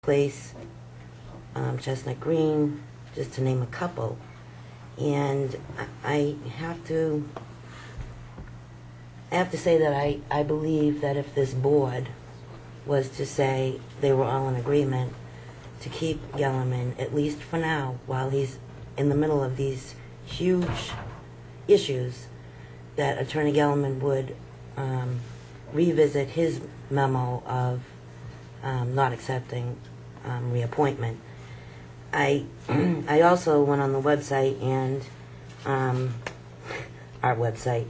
Place, Chestnut Green, just to name a couple. And I have to say that I believe that if this board was to say they were all in agreement to keep Gellerman, at least for now, while he's in the middle of these huge issues, that Attorney Gellerman would revisit his memo of not accepting reappointment. I also went on the website and our website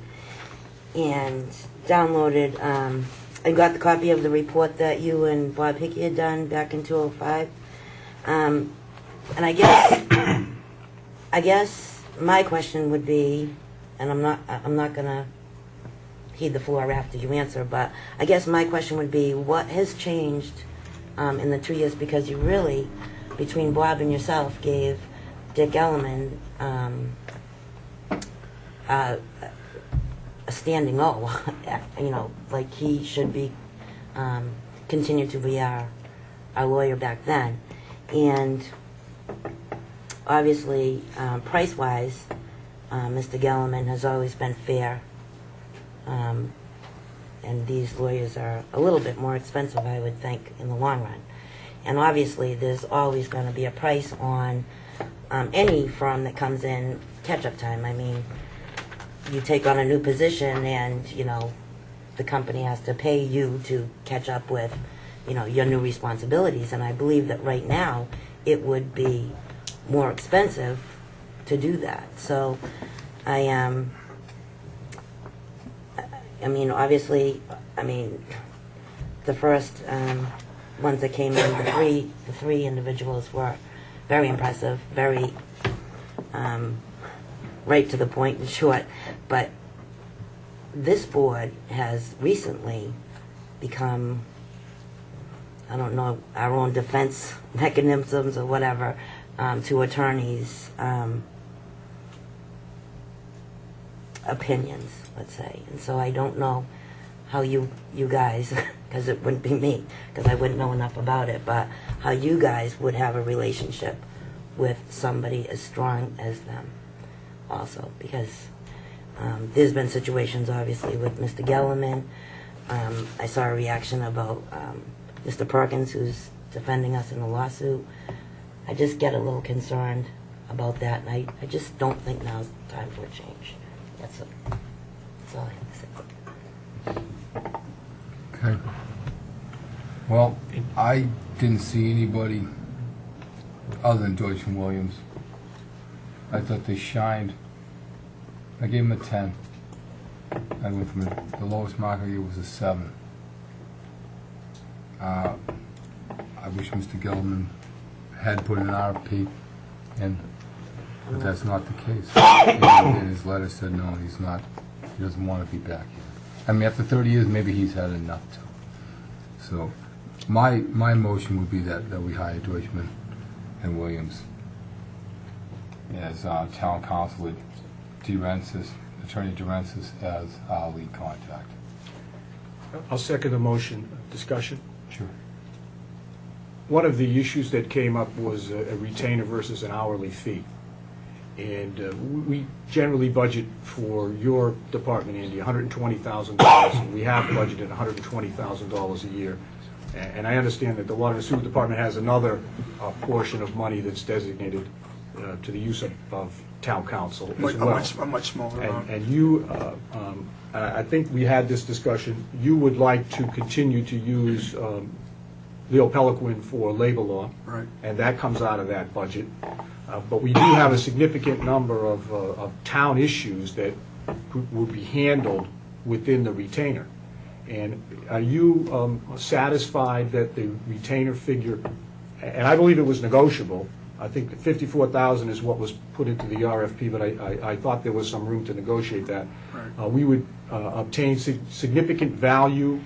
and downloaded. I got the copy of the report that you and Bob Hickey had done back in 2005, and I guess my question would be, and I'm not gonna heed the floor after you answer, but I guess my question would be, what has changed in the 2 years? Because you really, between Bob and yourself, gave Dick Gellerman a standing O, you know, like he should be continue to be our lawyer back then. And obviously, price-wise, Mr. Gellerman has always been fair, and these lawyers are a little bit more expensive, I would think, in the long run. And obviously, there's always going to be a price on any firm that comes in catch-up time. I mean, you take on a new position and, you know, the company has to pay you to catch up with, you know, your new responsibilities. And I believe that right now it would be more expensive to do that. So I mean, obviously, I mean, the first ones that came in, the three individuals were very impressive, very right to the point and short. But this board has recently become, I don't know, our own defense mechanisms or whatever to attorneys' opinions, let's say. And so I don't know how you guys, because it wouldn't be me, because I wouldn't know enough about it, but how you guys would have a relationship with somebody as strong as them also. Because there's been situations, obviously, with Mr. Gellerman. I saw a reaction about Mr. Perkins, who's defending us in the lawsuit. I just get a little concerned about that, and I just don't think now's the time for a change. That's all I have to say. Okay. Well, I didn't see anybody other than Deutsch and Williams. I thought they shined. I gave them a 10. I went from the lowest mark I gave was a 7. I wish Mr. Gellerman had put an RFP in, but that's not the case. In his letter said no, he's not. He doesn't want to be back here. I mean, after 30 years, maybe he's had enough too. So, my motion would be that we hire Deutschman and Williams as town council with Attorney DeRensis as our lead contact. I'll second the motion. Discussion? Sure. One of the issues that came up was a retainer versus an hourly fee. And we generally budget for your department, Andy, $120,000. And we have budgeted $120,000 a year. And I understand that the Water and Sewer Department has another portion of money that's designated to the use of town council as well. A much smaller amount. And you, I think we had this discussion, you would like to continue to use Leo Peliquin for labor law. Right. And that comes out of that budget. But we do have a significant number of town issues that will be handled within the retainer. And are you satisfied that the retainer figure, and I believe it was negotiable, I think that $54,000 is what was put into the RFP, but I thought there was some room to negotiate that. Right. We would obtain significant value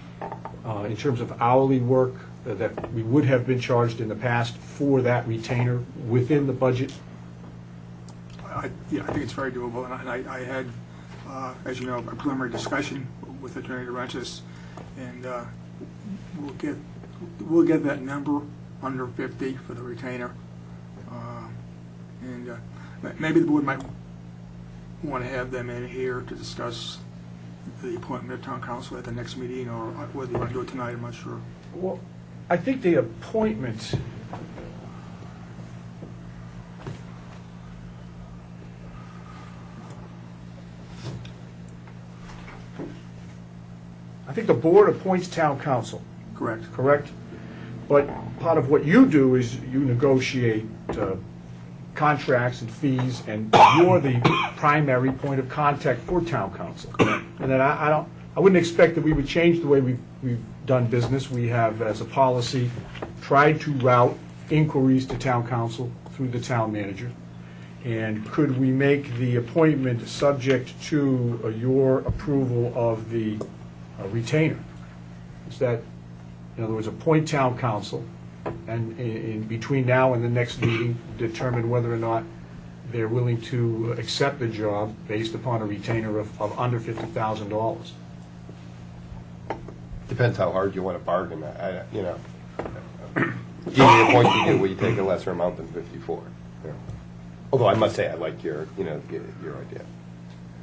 in terms of hourly work that we would have been charged in the past for that retainer within the budget? Yeah, I think it's very doable. And I had, as you know, a preliminary discussion with Attorney DeRensis, and we'll get that number under 50 for the retainer. And maybe the board might want to have them in here to discuss the appointment of town council at the next meeting, or whether you want to do it tonight, I'm not sure. Well, I think the appointment, I think the board appoints town council, Correct. correct? But part of what you do is you negotiate contracts and fees, and you're the primary point of contact for town council. And then I wouldn't expect that we would change the way we've done business. We have, as a policy, tried to route inquiries to town council through the town manager. And could we make the appointment subject to your approval of the retainer? Is that, in other words, appoint town council, and in between now and the next meeting, determine whether or not they're willing to accept the job based upon a retainer of under $50,000. Depends how hard you want to bargain. You know, give me a point to do where you take a lesser amount than 54. Yeah. Although I must say I like your idea.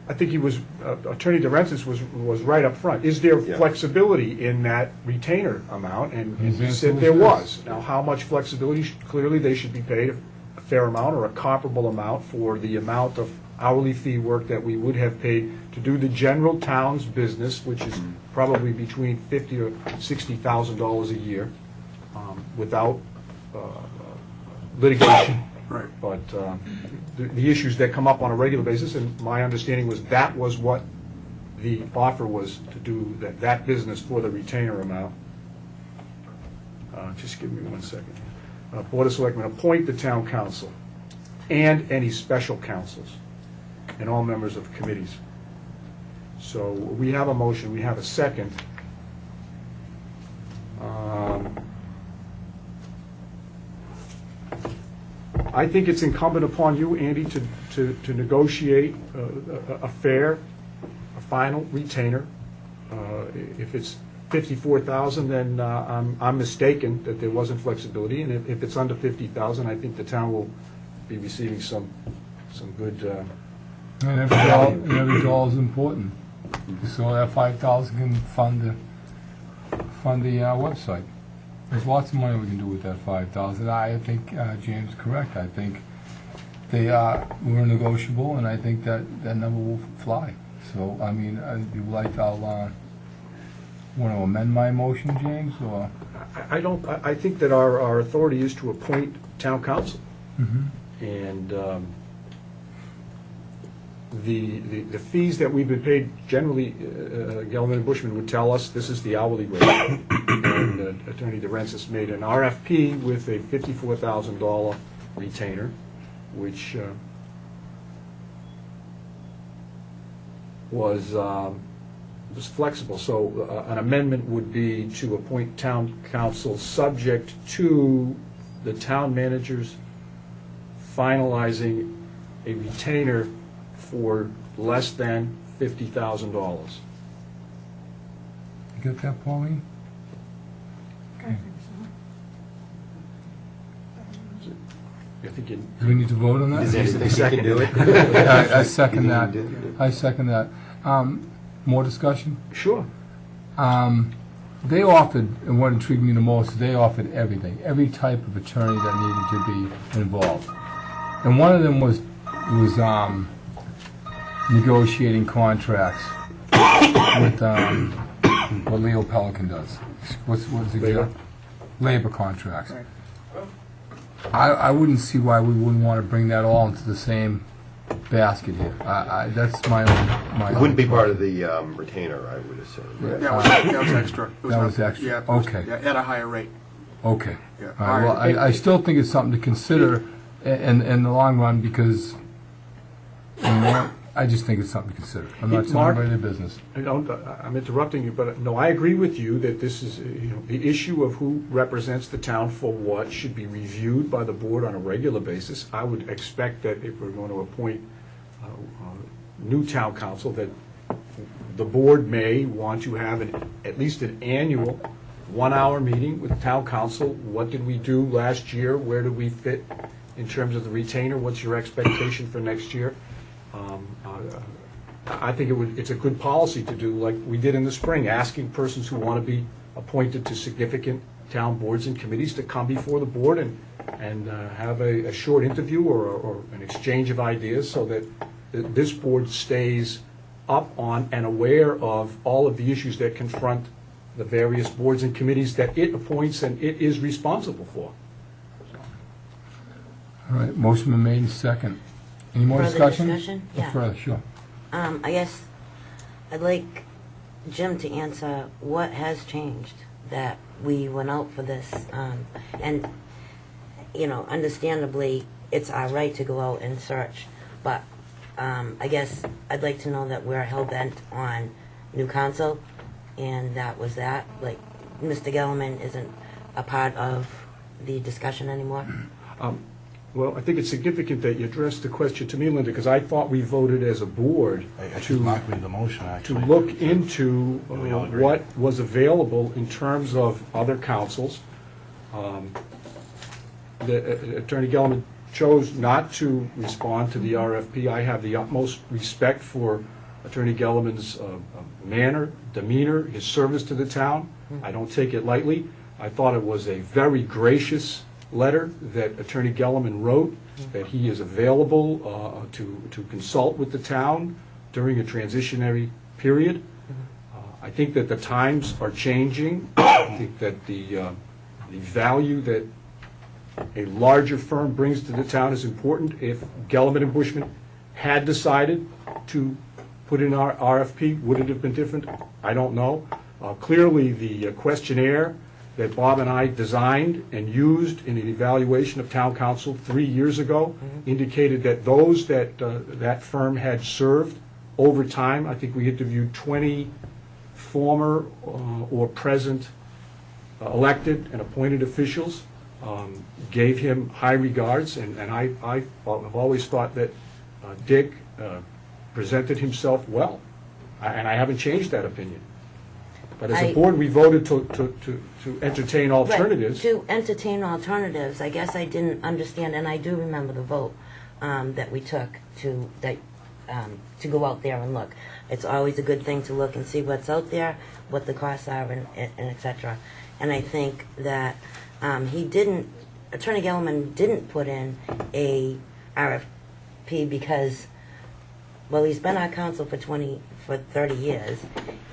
I think he was, Attorney DeRentis was right up front. Is there Yeah. flexibility in that retainer amount? And His he answer said was there yes. was. Now, how much flexibility? Clearly, they should be paid a fair amount or a comparable amount for the amount of hourly fee work that we would have paid to do the general town's business, which is probably between $50,000 or $60,000 a year, without litigation. Right. But the issues that come up on a regular basis, and my understanding was that was what the offer was, to do that business for the retainer amount. Just give me 1 second. Board of Selectmen appoint the town council and any special councils and all members of committees. So we have a motion, we have a second. I think it's incumbent upon you, Andy, to negotiate a fair, a final retainer. If it's 54,000, then I'm mistaken that there wasn't flexibility, and if it's under 50,000, I think the town will be receiving some good. And every dollar is important. So that 5,000 can fund the website. There's lots of money we can do with that 5,000. I think James is correct. I think we're negotiable, and I think that number will fly. So, I mean, if you like, I'll want to amend my motion, James, or? I think that our authority is to appoint town council. And the fees that we've been paid, generally, Gelman and Bushman would tell us this is the hourly rate. And Attorney DeRentis made an RFP with a $54,000 retainer, which was flexible. So an amendment would be to appoint town council subject to the town managers finalizing a retainer for less than $50,000. You get that, Pauline? I think Do we need to vote on that? Is there anything you can do it? I second that. I second that. More discussion? Sure. They offered, and what intrigued me the most, they offered everything, every type of attorney that needed to be involved. And one of them was negotiating contracts with what Leo Pelican does. What's his Labor? job? Labor contracts. Right. I wouldn't see why we wouldn't want to bring that all into the same basket here. That's my own. It wouldn't be part of the retainer, I would assume. Yeah. That was extra. It That was extra. Yeah, it was- Okay. yeah, at a higher rate. Okay. Yeah. All right, well, I still think it's something to consider in the long run, because I just think it's something to consider. I'm not telling Mark? anybody their business. I'm interrupting you, but no, I agree with you that this is, the issue of who represents the town for what should be reviewed by the board on a regular basis. I would expect that if we're going to appoint new town council, that the board may want to have at least an annual 1-hour meeting with town council. What did we do last year? Where do we fit in terms of the retainer? What's your expectation for next year? I think it's a good policy to do like we did in the spring, asking persons who want to be appointed to significant town boards and committees to come before the board and have a short interview or an exchange of ideas so that this board stays up on and aware of all of the issues that confront the various boards and committees that it appoints and it is responsible for. All right, motion been made and second. Any more Further discussion? discussion? Yeah. Further, sure. I guess I'd like Jim to answer what has changed that we went out for this. And, you know, understandably, it's our right to go out and search. But I guess I'd like to know that we're hell-bent on new council, and that was that. Like, Mr. Gelman isn't a part of the discussion anymore. Well, I think it's significant that you addressed the question to me, Linda, because I thought we voted as a board I should mark me the motion, to actually. look into We all agree. what was available in terms of other councils. Attorney Gelman chose not to respond to the RFP. I have the utmost respect for Attorney Gelman's manner, demeanor, his service to the town. I don't take it lightly. I thought it was a very gracious letter that Attorney Gelman wrote, that he is available to consult with the town during a transitionary period. I think that the times are changing. I think that the value that a larger firm brings to the town is important. If Gelman and Bushman had decided to put in our RFP, would it have been different? I don't know. Clearly, the questionnaire that Bob and I designed and used in an evaluation of town council 3 years ago indicated that those that that firm had served over time, I think we interviewed 20 former or present elected and appointed officials, gave him high regards, and I have always thought that Dick presented himself well, and I haven't changed that opinion. But as a board, we voted to entertain alternatives. Right, to entertain alternatives. I guess I didn't understand, and I do remember the vote that we took to go out there and look. It's always a good thing to look and see what's out there, what the costs are, and et cetera. And I think that Attorney Gelman didn't put in a RFP because, well, he's been our counsel for 30 years,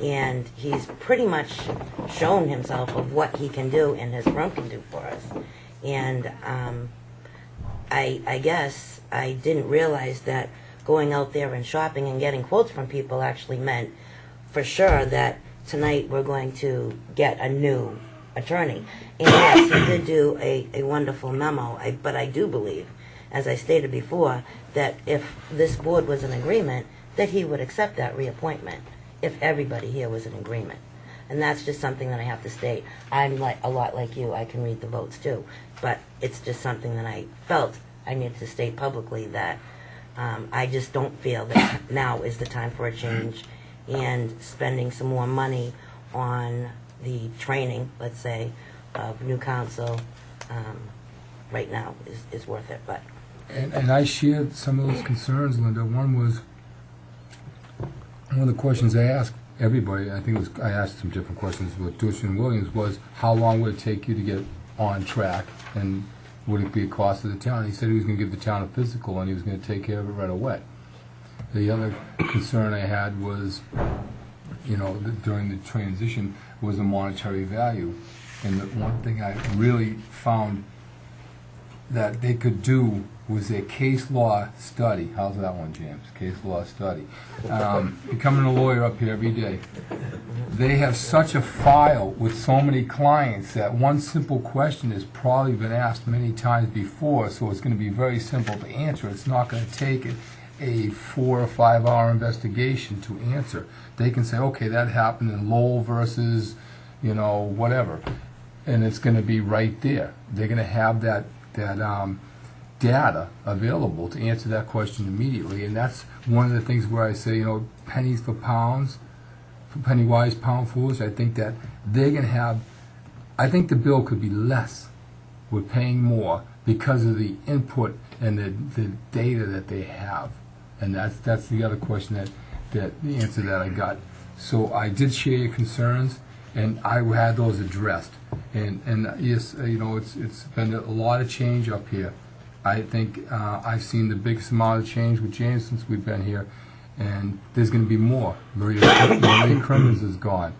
and he's pretty much shown himself of what he can do and his firm can do for us. And I guess I didn't realize that going out there and shopping and getting quotes from people actually meant for sure that tonight we're going to get a new attorney. And yes, he did do a wonderful memo, but I do believe, as I stated before, that if this board was in agreement, that he would accept that reappointment if everybody here was in agreement. And that's just something that I have to state. I'm like a lot like you. I can read the votes too. But it's just something that I felt I needed to state publicly, that I just don't feel that now is the time for a change, and spending some more money on the training, let's say, of new council right now is worth it. But And I shared some of those concerns, Linda. One of the questions I asked everybody, I think it was, I asked some different questions with Dush and Williams, was how long would it take you to get on track, and would it be a cost to the town? He said he was going to give the town a physical and he was going to take care of it right away. The other concern I had was, you know, during the transition was the monetary value. And the one thing I really found that they could do was a case law study. How's that one, James? Case law study. Becoming a lawyer up here every day. They have such a file with so many clients that one simple question has probably been asked many times before, so it's going to be very simple to answer. It's not going to take a 4 or 5 hour investigation to answer. They can say, okay, that happened in Lowell versus, you know, whatever. And it's going to be right there. They're going to have that data available to answer that question immediately. And that's one of the things where I say, you know, pennies for pounds, penny wise, pound foolish. I think that they're going to have I think the bill could be less. We're paying more because of the input and the data that they have. And that's the other question that the answer that I got. So I did share your concerns, and I had those addressed. And yes, it's been a lot of change up here. I think I've seen the biggest amount of change with James since we've been here, and there's going to be more. Maria Crimmins is gone.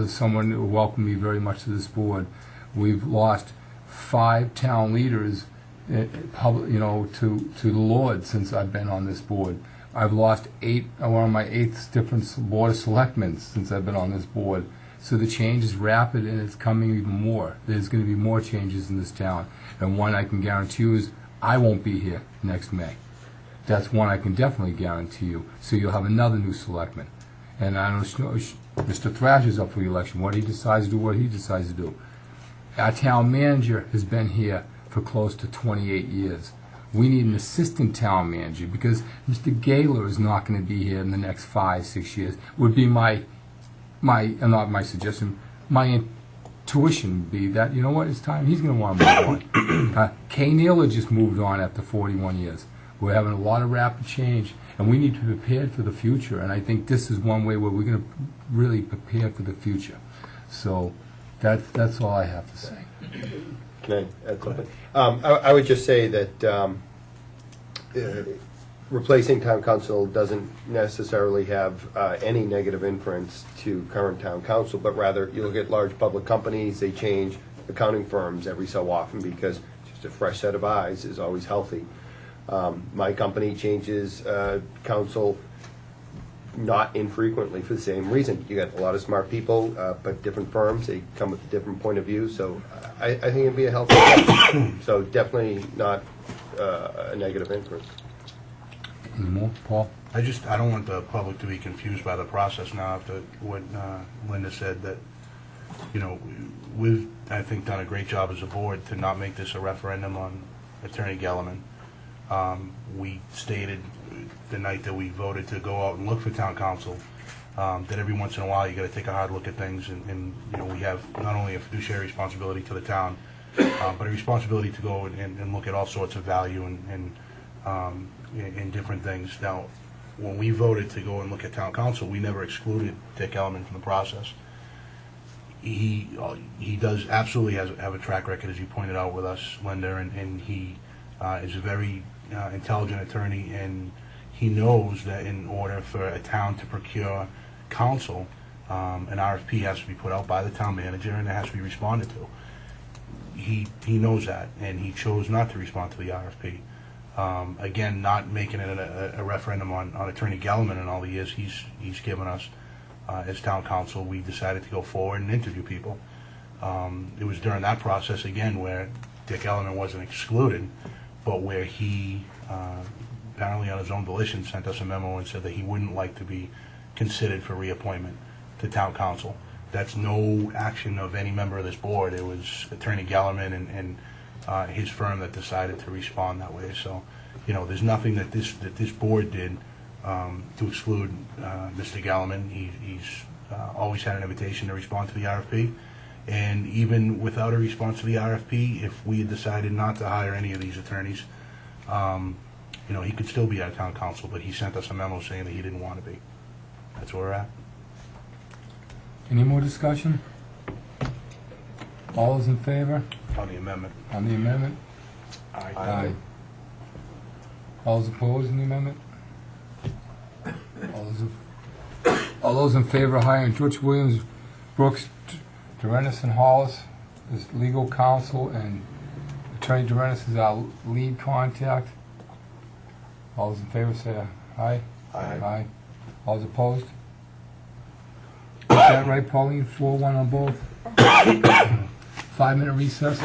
Someone who welcomed me very much to this board. We've lost 5 town leaders, to the Lord since I've been on this board. I've lost 8, one of my 8th different board of selectmen since I've been on this board. So the change is rapid, and it's coming even more. There's going to be more changes in this town. And one I can guarantee you is I won't be here next May. That's one I can definitely guarantee you. So you'll have another new selectman. And I don't know, Mr. Thrasher's up for election. What he decides to do, what he decides to do. Our town manager has been here for close to 28 years. We need an assistant town manager because Mr. Gaylor is not going to be here in the next 5-6 years. Would be not my suggestion, my intuition would be that, you know what, it's time, he's going to want to move on. Kay Naylor just moved on after 41 years. We're having a lot of rapid change, and we need to be prepared for the future, and I think this is one way where we're going to really prepare for the future. So that's all I have to say. Can I add something? I would just say that replacing town council doesn't necessarily have any negative inference to current town council, but rather you look at large public companies, they change accounting firms every so often because just a fresh set of eyes is always healthy. My company changes council not infrequently for the same reason. You got a lot of smart people, but different firms, they come with a different point of view, so I think it'd be a healthy thing. So definitely not a negative inference. Any more, Paul? I don't want the public to be confused by the process now after what Linda said, that, we've, I think, done a great job as a board to not make this a referendum on Attorney Gellerman. We stated the night that we voted to go out and look for town council, that every once in a while you got to take a hard look at things, and we have not only a fiduciary responsibility to the town, but a responsibility to go and look at all sorts of value and different things. Now, when we voted to go and look at town council, we never excluded Dick Ellerman from the process. He does absolutely have a track record, as you pointed out with us, Linda, and he is a very intelligent attorney, and he knows that in order for a town to procure counsel, an RFP has to be put out by the town manager, and it has to be responded to. He knows that, and he chose not to respond to the RFP. Again, not making it a referendum on Attorney Gellerman in all the years he's given us as town council. We decided to go forward and interview people. It was during that process, again, where Dick Ellerman wasn't excluded, but where he, apparently on his own volition, sent us a memo and said that he wouldn't like to be considered for reappointment to town council. That's no action of any member of this board. It was Attorney Gellerman and his firm that decided to respond that way. So, there's nothing that this board did to exclude Mr. Gellerman. He's always had an invitation to respond to the RFP. And even without a response to the RFP, if we had decided not to hire any of these attorneys, he could still be our town council, but he sent us a memo saying that he didn't want to be. That's where we're at. Any more discussion? All those in favor? On the amendment. On the amendment? Aye. All those opposed on the amendment? All those in favor of hiring George Williams, Brooks, Durenis, and Hollis as legal counsel, and Attorney Durenis is our lead contact? All those in favor say aye. Aye. All those opposed? Is that right, Pauline? 4-1 on both? 5-minute recess.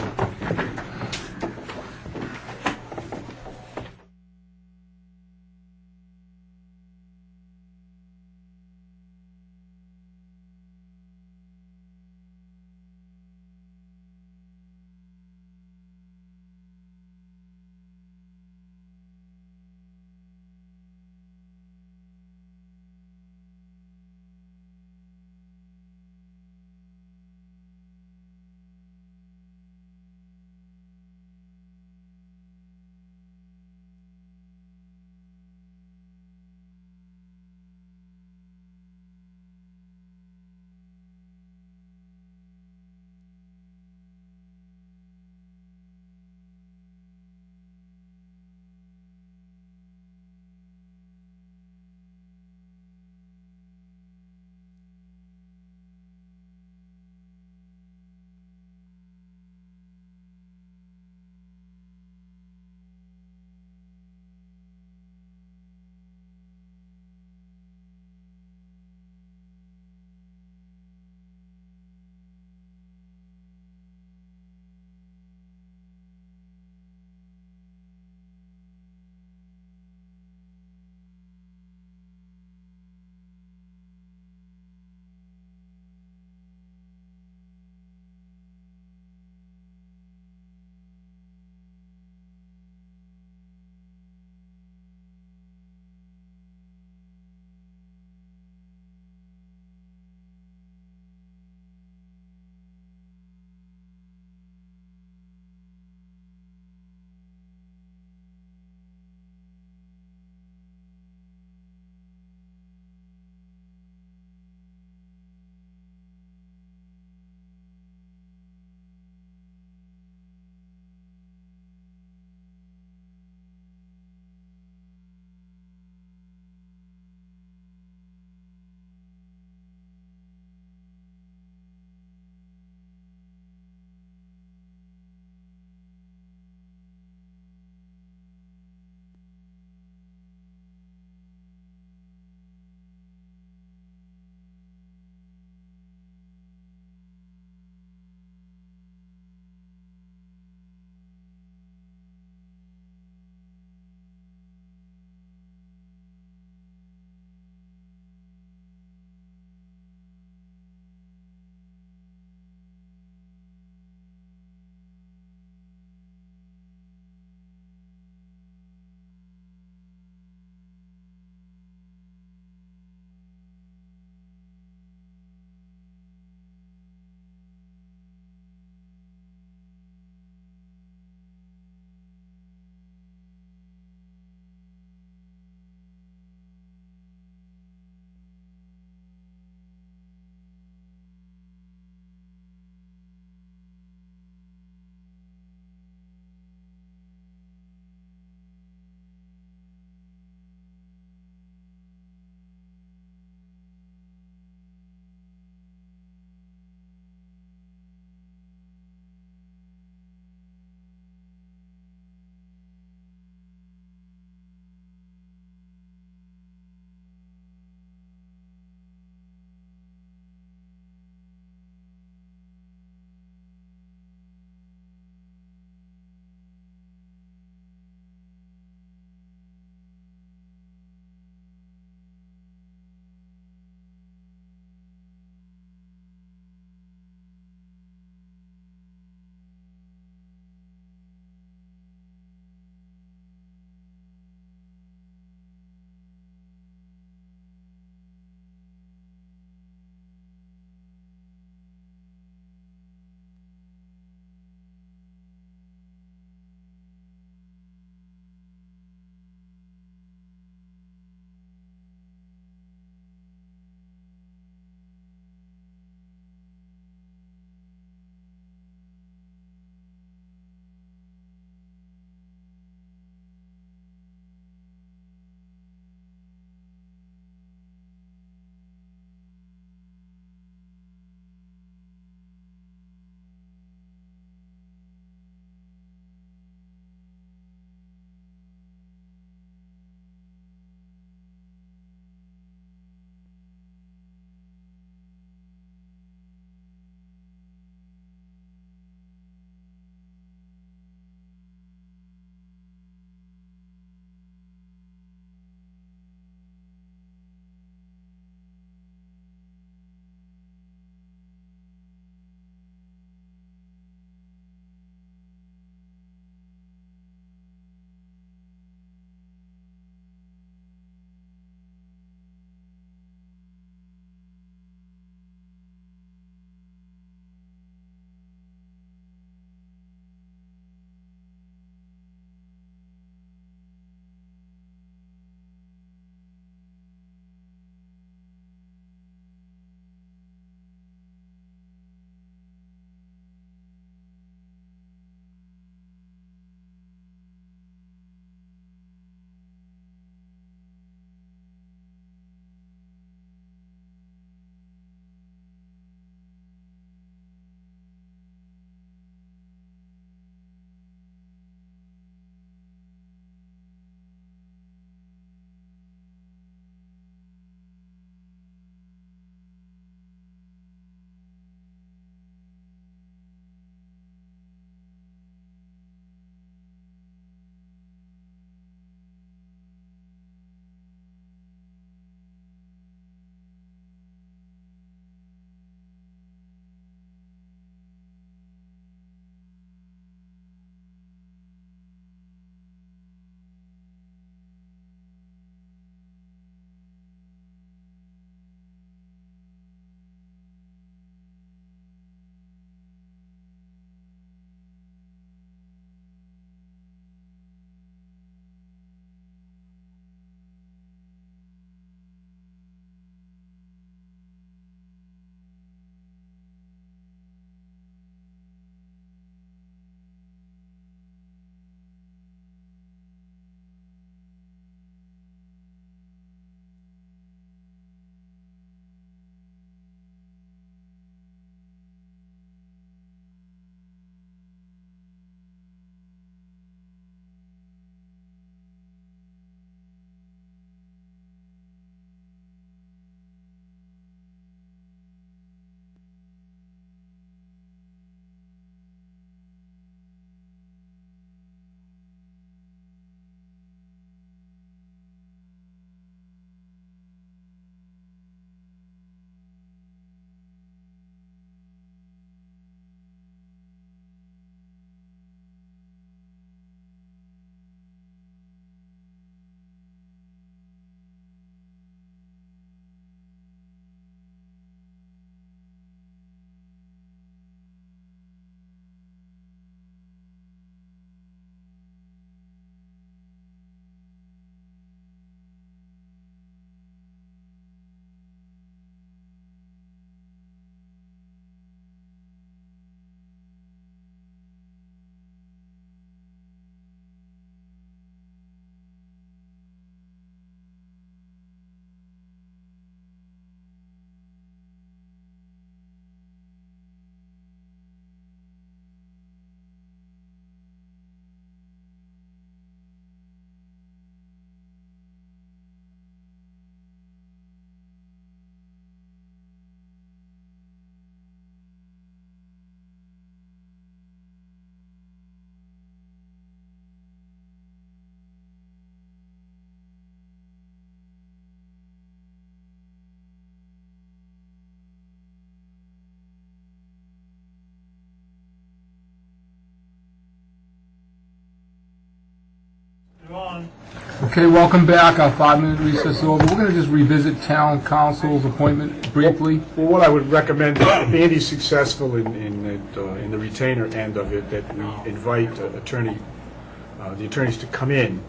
Okay, welcome back. Our 5-minute recess is over. We're going to just revisit town council's appointment briefly. Well, what I would recommend, if Andy's successful in the retainer end of it, that we invite the attorneys to come in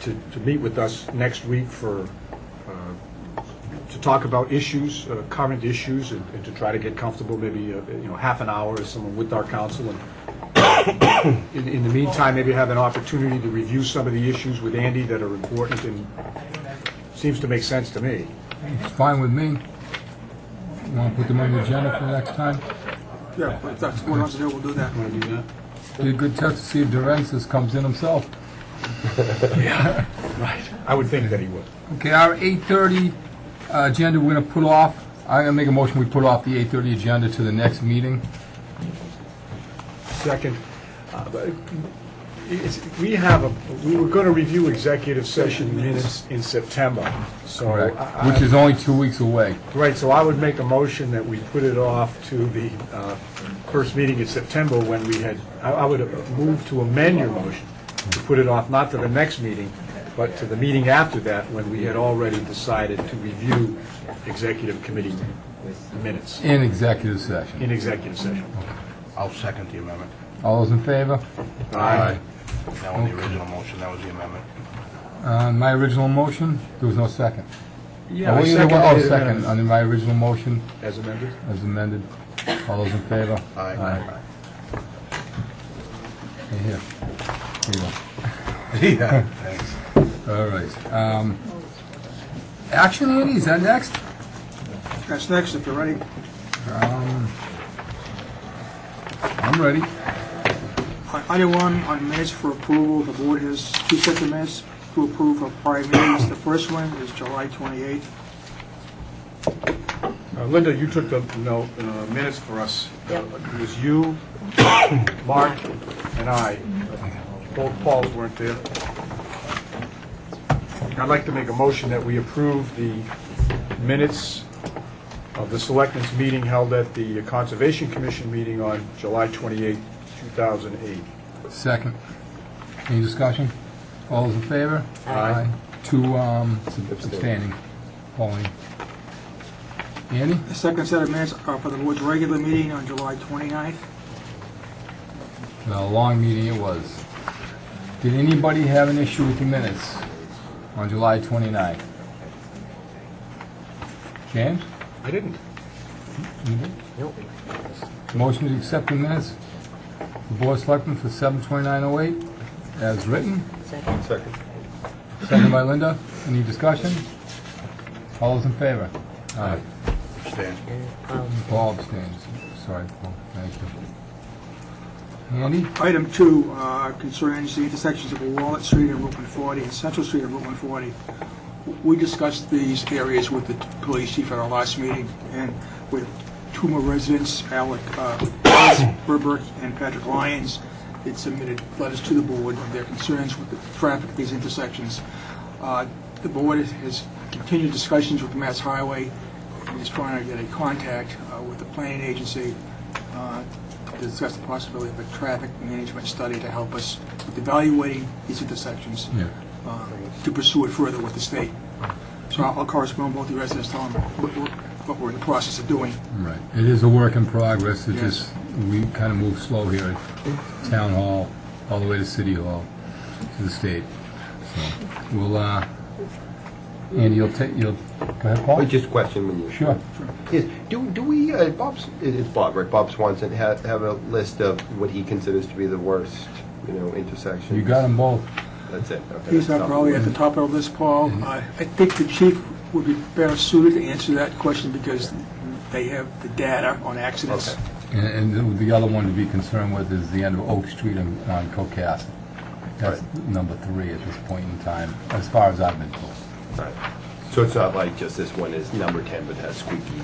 to meet with us next week to talk about issues, current issues, and to try to get comfortable, maybe half an hour as someone with our counsel. And in the meantime, maybe have an opportunity to review some of the issues with Andy that are important and seems to make sense to me. It's fine with me. You want to put them on the agenda for next time? Yeah, if that's what wants to do, we'll do that. Want to do that? Be a good test to see if Durensis comes in himself. Yeah, right. I would think that he would. Okay, our 8:30 agenda, we're going to put off. I'm going to make a motion, we put off the 8:30 agenda to the next meeting. Second, we were going to review executive session minutes in September, so. Correct. Which is only 2 weeks away. Right, so I would make a motion that we put it off to the first meeting in September when we had, I would move to amend your motion, to put it off not to the next meeting, but to the meeting after that, when we had already decided to review executive committee minutes In executive session. in executive session. I'll second the amendment. All those in favor? Aye. Now, on the original motion, that was the amendment. My original motion, there was no second. Yeah, Oh, I you know seconded what? Oh, it second, under my original motion as amended. as amended. All those in favor? Aye. Here. Here you go. Yeah, thanks. All right. Action, Andy, is that next? That's next, if you're ready. I'm ready. Item 1, on minutes for approval, the board has 2 sets of minutes to approve for prior meetings. The first one is July 28th. Linda, you took the minutes for us. Yep. It was you, Mark, and I. Both Pauls weren't there. I'd like to make a motion that we approve the minutes of the Selectmen's meeting held at the Conservation Commission meeting on July 28, 2008. Second. Any discussion? All those in favor? Aye. 2 abstaining. Pauline. Andy? The second set of minutes are for the board's regular meeting on July 29th. A long meeting it was. Did anybody have an issue with the minutes on July 29th? James? I didn't. Nope. Motion to accept the minutes. The Board of Selectmen for 7/29/08 as written. Second. Second. Second by Linda. Any discussion? All those in favor? Aye. Abstain. And, Paul abstains. Sorry, Paul. Thank you. Andy? Item 2 concerns the intersections of Walnut Street and Route 140 and Central Street and Route 140. We discussed these areas with the police chief at our last meeting, and with 2 more residents, Alec Burberg and Patrick Lyons, had submitted letters to the board of their concerns with the traffic at these intersections. The board has continued discussions with Mass Highway and is trying to get a contact with the planning agency to discuss the possibility of a traffic management study to help us with evaluating these intersections. Yeah. To pursue it further with the state. So I'll correspond with the residents, tell them what we're in the process of doing. Right. It is a work in progress. It Yes. just, we kind of move slow here at Town Hall, all the way to City Hall, to the state. So, we'll, Andy, go ahead, Paul? Wait, just a question when you. Sure. Yes, do we, it's Bob, right, Bob Swanson, have a list of what he considers to be the worst, intersections? You got them both. That's it, okay. He's not probably at the top of the list, Paul. I think the chief would be better suited to answer that question because they have the data on accidents. Okay. And the other one to be concerned with is the end of Oak Street on Cocasset. That's number 3 at this point in time, as far as I've been told. Right. So it's not like just this one is number 10, but has squeaky,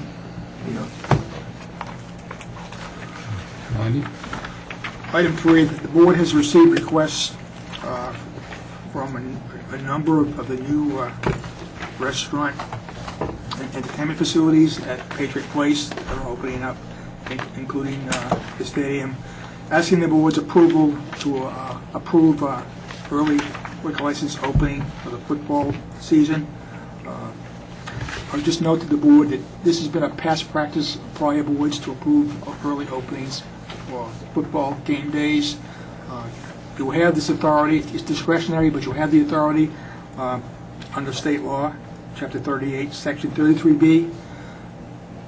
Andy? Item 3, the board has received requests from a number of the new restaurant and entertainment facilities at Patriot Place that are opening up, including the stadium, asking the board's approval to approve early liquor license opening for the football season. I'll just note to the board that this has been a past practice of prior boards to approve early openings for football game days. You have this authority, it's discretionary, but you have the authority under state law, Chapter 38, Section 33B.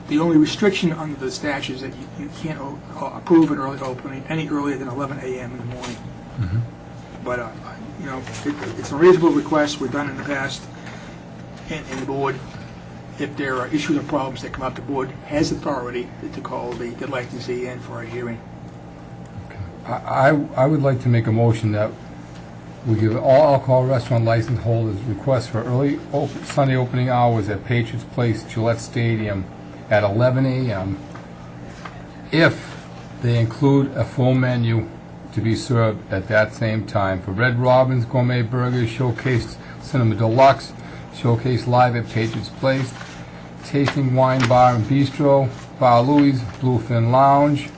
The only restriction under the statute is that you can't approve an early opening any earlier than 11 a.m. in the morning. But, you know, it's a reasonable request, we've done it in the past, and the board, if there are issues or problems that come up, the board has authority to call the licensee in for a hearing. I would like to make a motion that we give all alcohol restaurant license holders requests for early Sunday opening hours at Patriots Place, Gillette Stadium at 11 a.m. if they include a full menu to be served at that same time for Red Robin's Gourmet Burgers, Showcase Cinema Deluxe, Showcase Live at Patriots Place, Tasting Wine Bar and Bistro, Bar Louie's, Bluefin Lounge,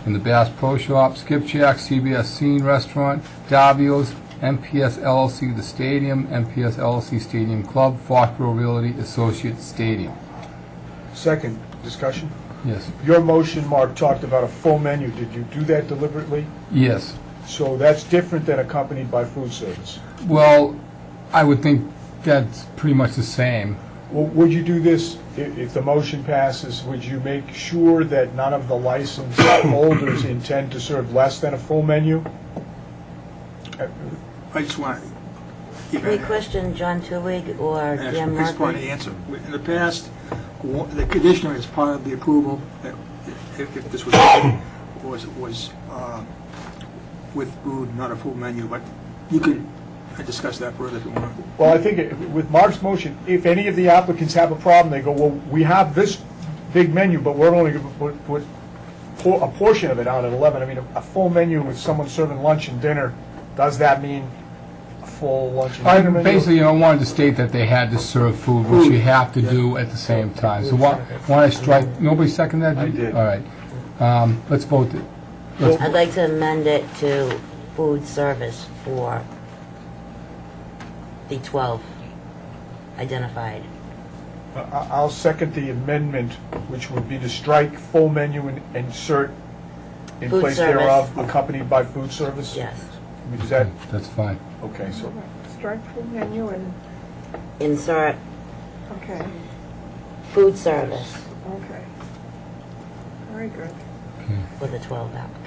in the Bass Pro Shop, Skipjack, CBS Scene Restaurant, Davio's, MPS LLC The Stadium, MPS LLC Stadium Club, Foxborough Realty Associates Stadium. Second, discussion? Yes. Your motion, Mark, talked about a full menu. Did you do that deliberately? Yes. So that's different than accompanied by food service. Well, I would think that's pretty much the same. Well, would you do this, if the motion passes, would you make sure that none of the license holders intend to serve less than a full menu? I just want to... Can we question John Tewig or Dan I just want to Murphy? answer. In the past, the conditioner as part of the approval, that if this was with food, not a full menu, but you can discuss that further if you want. Well, I think with Mark's motion, if any of the applicants have a problem, they go, well, we have this big menu, but we're only going to put a portion of it out at 11. I mean, a full menu with someone serving lunch and dinner, does that mean a full lunch and I dinner menu? basically, wanted to state that they had to serve food, which you have to do at the same time. So why I strike, nobody second that? I did. All right. Let's vote. I'd like to amend it to food service for the 12 identified. I'll second the amendment, which would be to strike full menu and insert in Food place service. thereof accompanied by food service? Yes. I mean, is that, That's fine. okay, so, Strike full menu and, Insert okay, food service okay. Very good. for the 12 applicants.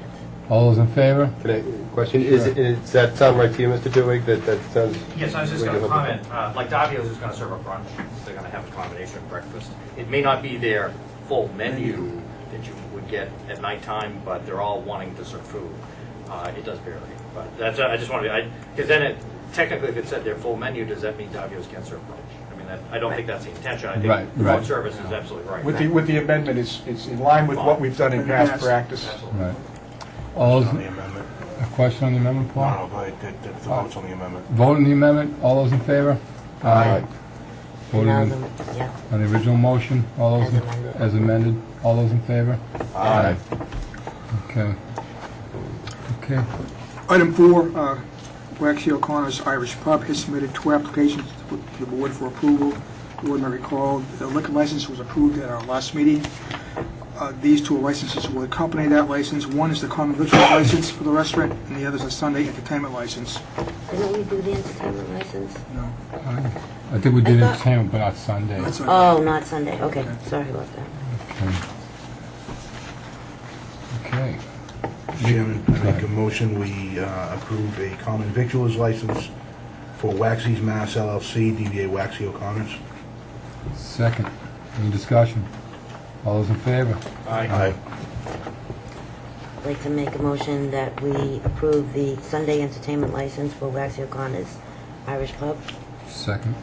All those in favor? Can I, question, does that sound right to you, Mr. Tewig, that sounds? Yes, I was just going to comment, like Davio's is going to serve a brunch, they're going to have a combination of breakfast. It may not be their full menu that you would get at nighttime, but they're all wanting to serve food. It does vary, but that's, I just wanted to, because then it, technically if it said their full menu, does that mean Davio's can't serve brunch? I mean, I don't think that's the intention, I Right, think right. food service is absolutely right. with the amendment, it's in line with what we've done in past practice. Absolutely. Right. All On those, the amendment. a question on the amendment, Paul? No, go ahead, the vote's on the amendment. Vote on the amendment, all those in favor? Aye. Vote Now on the- yeah. the original motion, all those, As amended. as amended, all those in favor? Aye. Okay. Okay, Item 4, Waxy O'Connor's Irish Pub has submitted 2 applications to the board for approval. The board may recall the liquor license was approved at our last meeting. These 2 licenses will accompany that license. One is the common victual license for the restaurant, and the other is a Sunday entertainment license. Didn't we do the entertainment license? No. I think we did I thought- entertainment, but not Sunday. That's a- Oh, not Sunday. Okay, sorry about that. Okay. Mr. Chairman, I make a motion, we approve a common victuals license for Waxy's Mass LLC, DBA Waxy O'Connor's. Second, any discussion? All those in favor? Aye. I'd like to make a motion that we approve the Sunday entertainment license for Waxy O'Connor's Irish Pub. Second.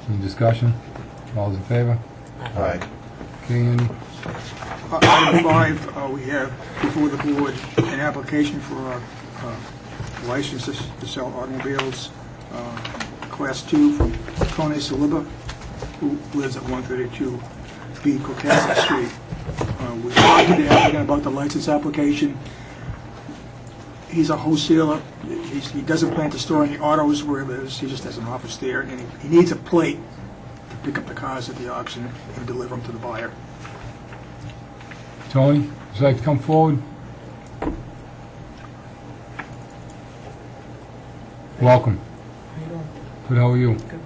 Any discussion? All those in favor? Aye. Okay, Andy? Item 5, we have before the board an application for a license to sell automobiles, Class 2 from Tony Saliba, who lives at 132B Cocasset Street. We talked to the applicant about the license application. He's a wholesaler. He doesn't plan to store any autos where he lives. He just has an office there, and he needs a plate to pick up the cars at the auction and deliver them to the buyer. Tony, would you like to come forward? Welcome. How you doing? Good, how are you? Good.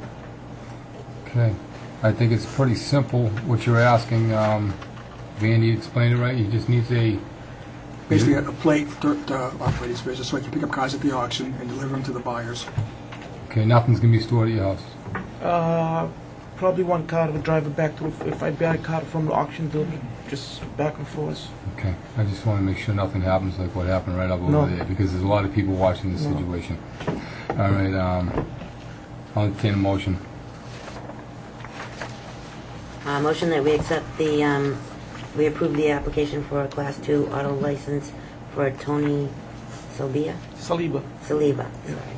Okay. I think it's pretty simple what you're asking. Vandy explained it right. He just needs a... Basically, a plate to operate his business so he can pick up cars at the auction and deliver them to the buyers. Okay, nothing's going to be stored at your house. Probably one car would drive it back to, if I buy a car from the auction, they'll be just back and forth. Okay. I just want to make sure nothing happens like what happened right up over No. there, because there's a lot of people watching this No. situation. All right, I'll entertain a motion. Motion that we accept we approve the application for a Class 2 auto license for Tony Saliba? Saliba. Saliba, Yeah. sorry.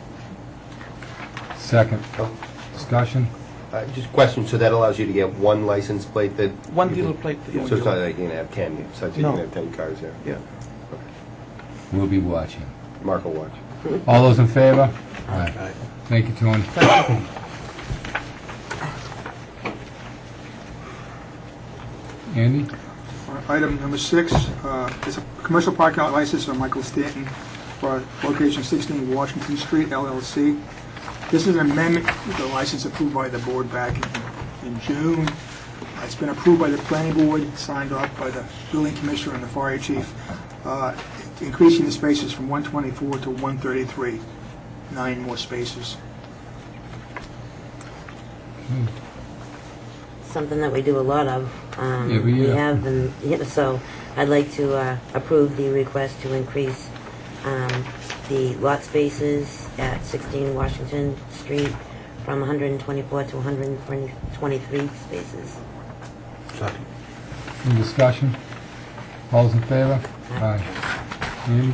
Second. Oh. Discussion? Just a question, so that allows you to get one license plate that... One dealer plate. Yeah. So it's not like you're going to have 10, so you're No. going to have 10 cars there. Yeah. We'll be watching. Mark will watch. All those in favor? Aye. Aye. Thank you, Tony. Andy? Item number 6 is a commercial parking lot license for Michael Stanton for location 16 Washington Street, LLC. This is an amendment to the license approved by the board back in June. It's been approved by the planning board, signed off by the building commissioner and the fire chief, increasing the spaces from 124 to 133, 9 more spaces. Something that we do a lot of. Every year. We have them, so I'd like to approve the request to increase the lot spaces at 16 Washington Street from 124 to 123 spaces. Second. Any discussion? All those in favor? Aye. Andy?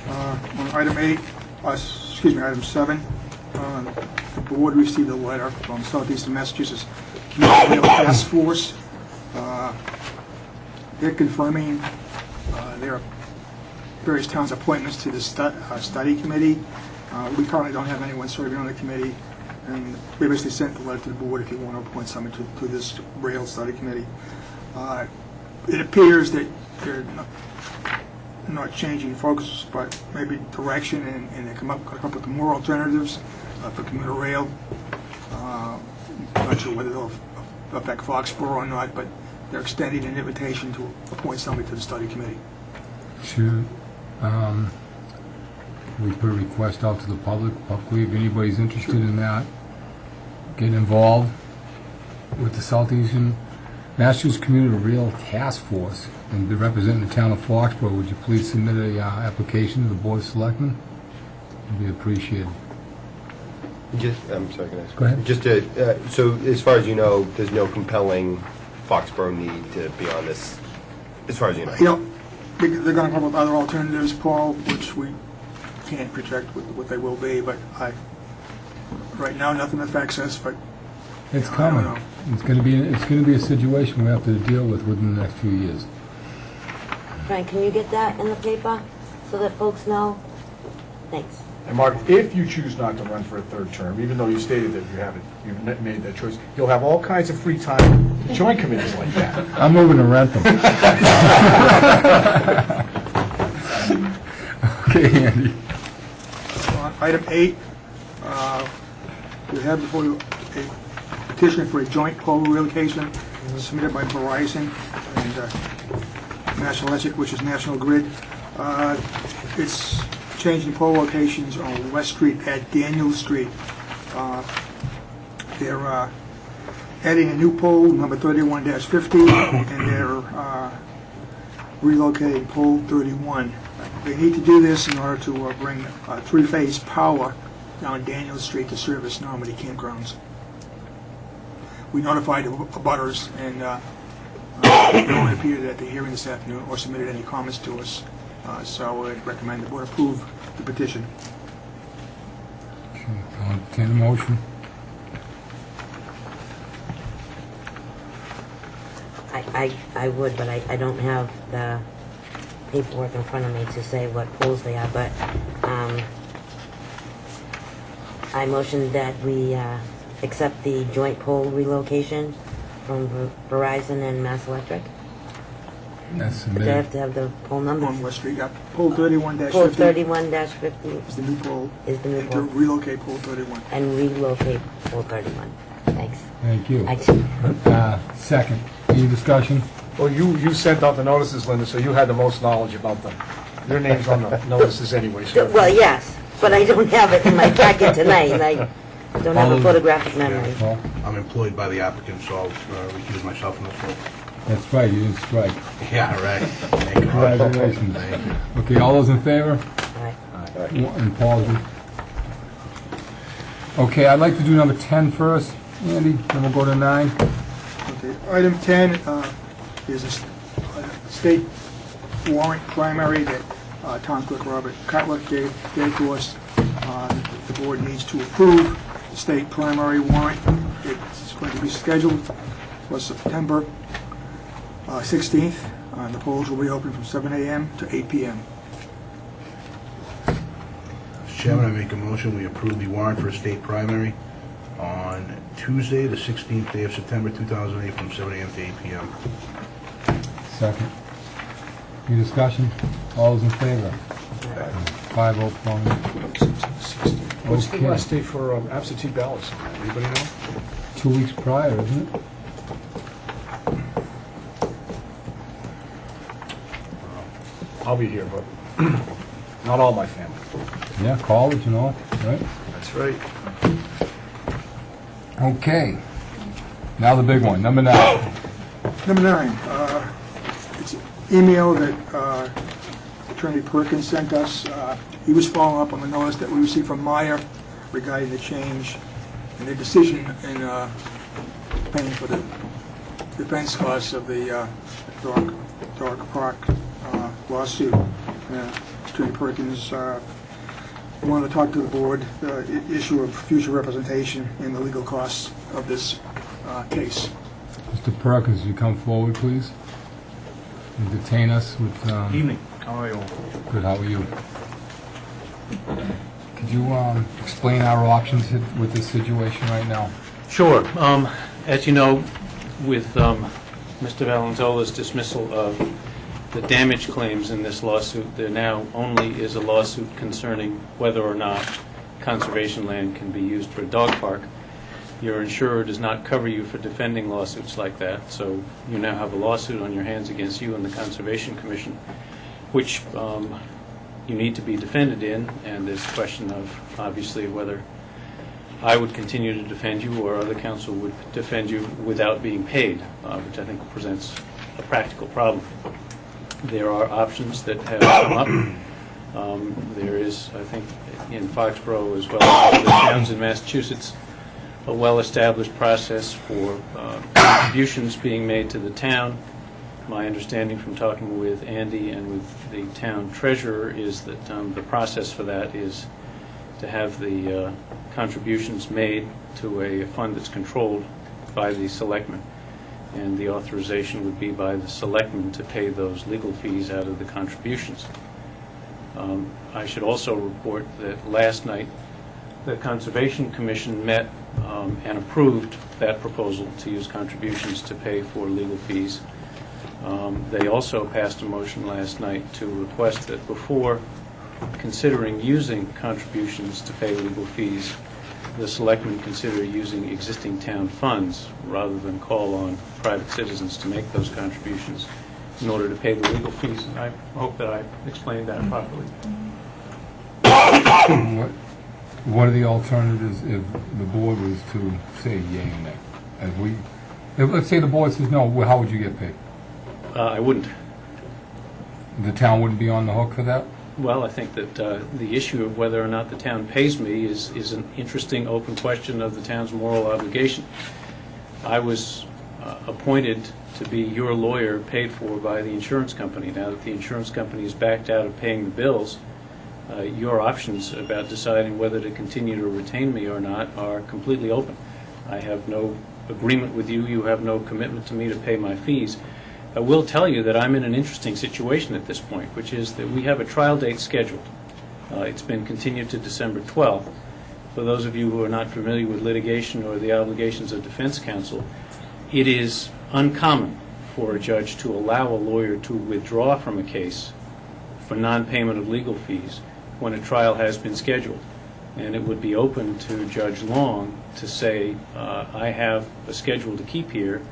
On item 8, item 7, the board received a letter from Southeastern Massachusetts Community Rail Task Force. They're confirming their various towns' appointments to the study committee. We currently don't have anyone serving on the committee, and we basically sent the letter to the board if you want to appoint someone to this rail study committee. It appears that they're not changing focus, but maybe direction, and they come up with more alternatives for commuter rail. Not sure whether they'll affect Foxborough or not, but they're extending an invitation to appoint somebody to the study committee. Should we put a request out to the publicly, if anybody's interested in that, getting involved with the Southeastern Massachusetts Community Rail Task Force and be representing the town of Foxborough, would you please submit a application to the Board of Selectmen? It'd be appreciated. I'm sorry, can I ask? Go ahead. Just so as far as you know, there's no compelling Foxborough need to be on this, as far as you know? You know, they're going to come up with other alternatives, Paul, which we can't project what they will be, but right now, nothing affects us, but It's I coming. don't know. It's going to be a situation we have to deal with within the next few years. Frank, can you get that in the paper so that folks know? Thanks. And Mark, if you choose not to run for a third term, even though you stated that you've made that choice, you'll have all kinds of free time to join committees like that. I'm moving to Rentham. Okay, Andy. On item 8, we have before you a petition for a joint pole relocation submitted by Verizon and National Electric, which is National Grid. It's changing pole locations on West Street at Daniel Street. They're adding a new pole, number 31-50, and they're relocating pole 31. They need to do this in order to bring three-phase power down Daniel Street to service Normandy campgrounds. We notified the abutters, and no one appeared at the hearing this afternoon or submitted any comments to us. So I recommend the board approve the petition. Okay, I'll entertain a motion. I would, but I don't have the paperwork in front of me to say what poles they are, but I motion that we accept the joint pole relocation from Verizon and Mass Electric. That's But they have submitted. to have the pole numbers. On West Street, yeah. Pole 31-50. Pole 31-50 Is the new pole. is the new And to pole. relocate pole 31. And relocate pole 31. Thanks. Thank you. I- Second, any discussion? Well, you sent out the notices, Linda, so you had the most knowledge about them. Your name's on the notices anyway, so. Well, yes, but I don't have it in my packet tonight, and I don't have a photographic memory. Paul? I'm employed by the applicant, so I'll recuse myself from this vote. That's right, you didn't strike. Yeah, right. Thank you. Congratulations. Thank you. Okay, all those in favor? All right. And Paul's. Okay, I'd like to do number 10 first, Andy, then we'll go to 9. Okay, item 10 is a state warrant primary that Town Clerk Robert Cutler gave to us. The board needs to approve the state primary warrant. It's going to be scheduled for September 16th. The polls will be open from 7 a.m. to 8 p.m. Mr. Chairman, I make a motion, we approve the warrant for a state primary on Tuesday, the 16th day of September 2008, from 7 a.m. to 8 p.m. Second. Any discussion? All those in favor? 5-0, Paul. What's the Okay. last day for absentee ballots? Anybody know? 2 weeks prior, isn't it? I'll be here, but not all my family. Yeah, college and all, right? That's right. Okay. Now the big one, number 9. Number 9, it's an email that Attorney Perkins sent us. He was following up on the notice that we received from Meyer regarding the change in their decision in paying for the defense costs of the Dog Park lawsuit. Attorney Perkins wanted to talk to the board, the issue of future representation in the legal costs of this case. Mr. Perkins, you come forward, please? And detain us with... Evening. How are you all? Good, how are you? Could you explain our options with this situation right now? Sure. As you know, with Mr. Valenzola's dismissal of the damage claims in this lawsuit, there now only is a lawsuit concerning whether or not conservation land can be used for a dog park. Your insurer does not cover you for defending lawsuits like that, so you now have a lawsuit on your hands against you and the Conservation Commission, which you need to be defended in, and there's a question of, obviously, whether I would continue to defend you or other counsel would defend you without being paid, which I think presents a practical problem. There are options that have come up. There is, I think, in Foxborough as well as other towns in Massachusetts, a well-established process for contributions being made to the town. My understanding from talking with Andy and with the town treasurer is that the process for that is to have the contributions made to a fund that's controlled by the selectmen, and the authorization would be by the selectmen to pay those legal fees out of the contributions. I should also report that last night the Conservation Commission met and approved that proposal to use contributions to pay for legal fees. They also passed a motion last night to request that before considering using contributions to pay legal fees, the selectmen consider using existing town funds rather than call on private citizens to make those contributions in order to pay the legal fees. And I hope that I explained that properly. What are the alternatives if the board was to say yea or nay? Let's say the board says no, well, how would you get paid? I wouldn't. The town wouldn't be on the hook for that? Well, I think that the issue of whether or not the town pays me is an interesting open question of the town's moral obligation. I was appointed to be your lawyer paid for by the insurance company. Now that the insurance company is backed out of paying the bills, your options about deciding whether to continue to retain me or not are completely open. I have no agreement with you. You have no commitment to me to pay my fees. I will tell you that I'm in an interesting situation at this point, which is that we have a trial date scheduled. It's been continued to December 12th. For those of you who are not familiar with litigation or the obligations of defense counsel, it is uncommon for a judge to allow a lawyer to withdraw from a case for non-payment of legal fees when a trial has been scheduled. And it would be open to Judge Long to say, I have a schedule to keep here.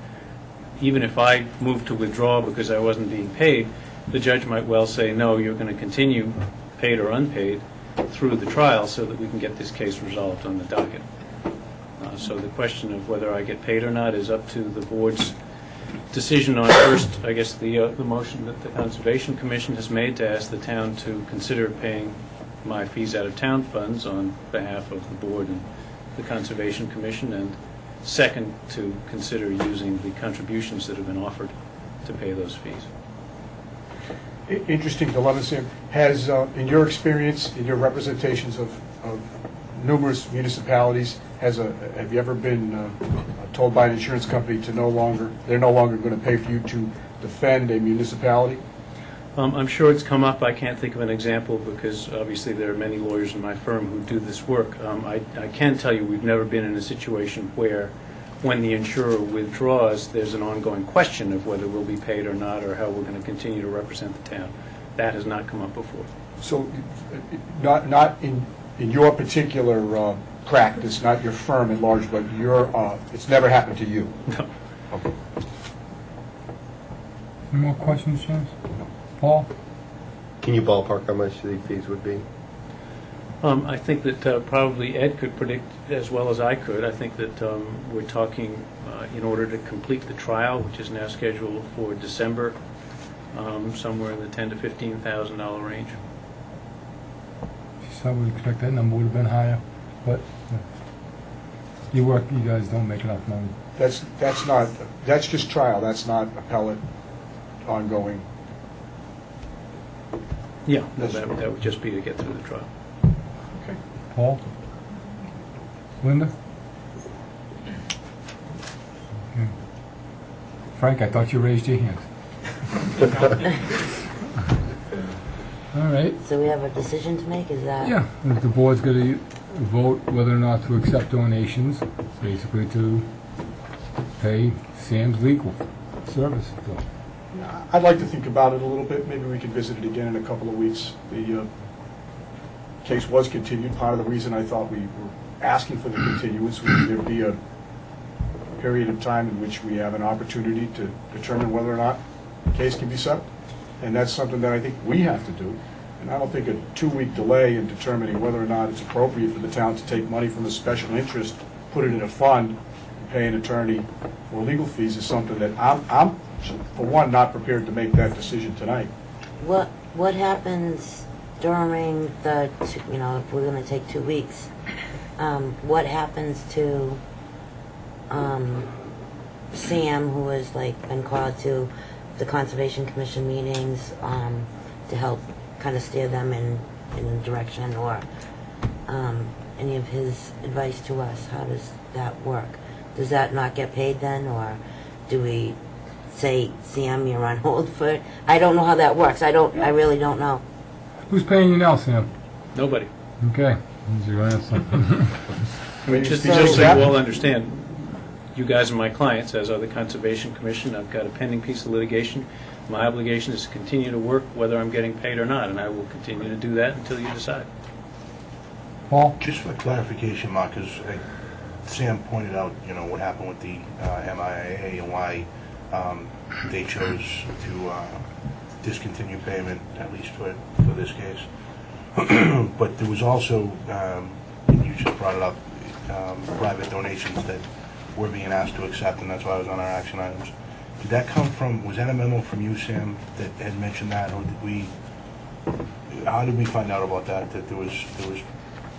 Even if I move to withdraw because I wasn't being paid, the judge might well say, no, you're going to continue, paid or unpaid, through the trial so that we can get this case resolved on the docket. So the question of whether I get paid or not is up to the board's decision on first, I guess, the motion that the Conservation Commission has made to ask the town to consider paying my fees out of town funds on behalf of the board and the Conservation Commission, and second, to consider using the contributions that have been offered to pay those fees. Interesting dilemma, Sam. Has, in your experience, in your representations of numerous municipalities, have you ever been told by an insurance company to they're no longer going to pay for you to defend a municipality? I'm sure it's come up. I can't think of an example because obviously there are many lawyers in my firm who do this work. I can tell you we've never been in a situation where when the insurer withdraws, there's an ongoing question of whether we'll be paid or not, or how we're going to continue to represent the town. That has not come up before. So, not in your particular practice, not your firm at large, but it's never happened to you? No. Okay. Any more questions, James? Paul? Can you ballpark how much the fees would be? I think that probably Ed could predict as well as I could. I think that we're talking, in order to complete the trial, which is now scheduled for December, somewhere in the $10,000 to $15,000 range. So I would expect that number would have been higher, but you guys don't make enough money. That's just trial, that's not appellate, ongoing. Yeah, that would just be to get through the trial. Okay. Paul? Linda? Okay. Frank, I thought you raised your hand. All right. So we have a decision to make, is that? Yeah, if the board's going to vote whether or not to accept donations, basically to pay Sam's legal service bill. I'd like to think about it a little bit. Maybe we can visit it again in a couple of weeks. The case was continued. Part of the reason I thought we were asking for the continuance was there be a period of time in which we have an opportunity to determine whether or not the case can be settled. And that's something that I think we have to do. And I don't think a 2-week delay in determining whether or not it's appropriate for the town to take money from a special interest, put it in a fund, and pay an attorney for legal fees is something that I'm for one, not prepared to make that decision tonight. What happens during the, if we're going to take 2 weeks, what happens to Sam, who has been called to the Conservation Commission meetings to help kind of steer them in a direction, or any of his advice to us? How does that work? Does that not get paid then, or do we say, Sam, you're on hold for it? I don't know how that works. I really don't know. Who's paying you now, Sam? Nobody. Okay. Here's your answer. Just so you all understand, you guys are my clients, as are the Conservation Commission. I've got a pending piece of litigation. My obligation is to continue to work whether I'm getting paid or not, and I will continue to do that until you decide. Paul? Just for clarification, Mark, because Sam pointed out, what happened with the MIA and why they chose to discontinue payment, at least for this case. But there was also, and you just brought it up, private donations that we're being asked to accept, and that's why it was on our action items. Did that come from, was that a memo from you, Sam, that had mentioned that, or how did we find out about that there was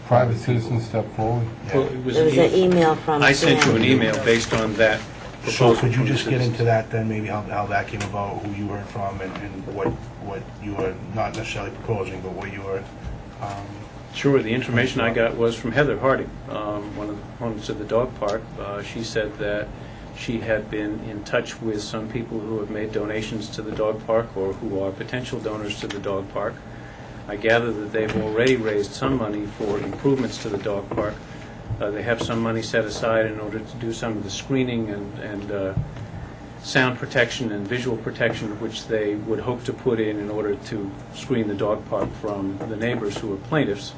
Private citizens step forward. Well, it was There was an email from I sent you Sam. an email based on that So proposal. could you from the just get citizens. into that then, maybe how that came about, who you heard from, and what you were not necessarily proposing, but what you were... Sure. The information I got was from Heather Harding, one of the owners of the dog park. She said that she had been in touch with some people who have made donations to the dog park or who are potential donors to the dog park. I gather that they've already raised some money for improvements to the dog park. They have some money set aside in order to do some of the screening and sound protection and visual protection, which they would hope to put in order to screen the dog park from the neighbors who are plaintiffs.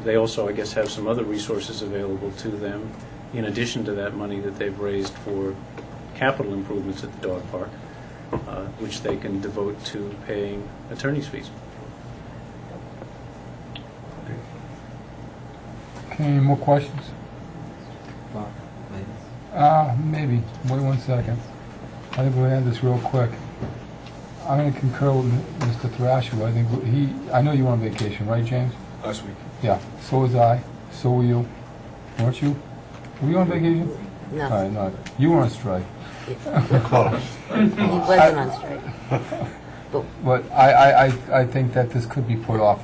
They also, I guess, have some other resources available to them in addition to that money that they've raised for capital improvements at the dog park, which they can devote to paying attorney's fees. Okay, any more questions? Maybe. Wait 1 second. I think we'll end this real quick. I'm going to concur with Mr. Thrasher. I think I know you were on vacation, right, James? Last week. Yeah, so was I. So were you. Weren't you? Were you on vacation? No, All right, no. You were on strike. he wasn't on strike. But I think that this could be put off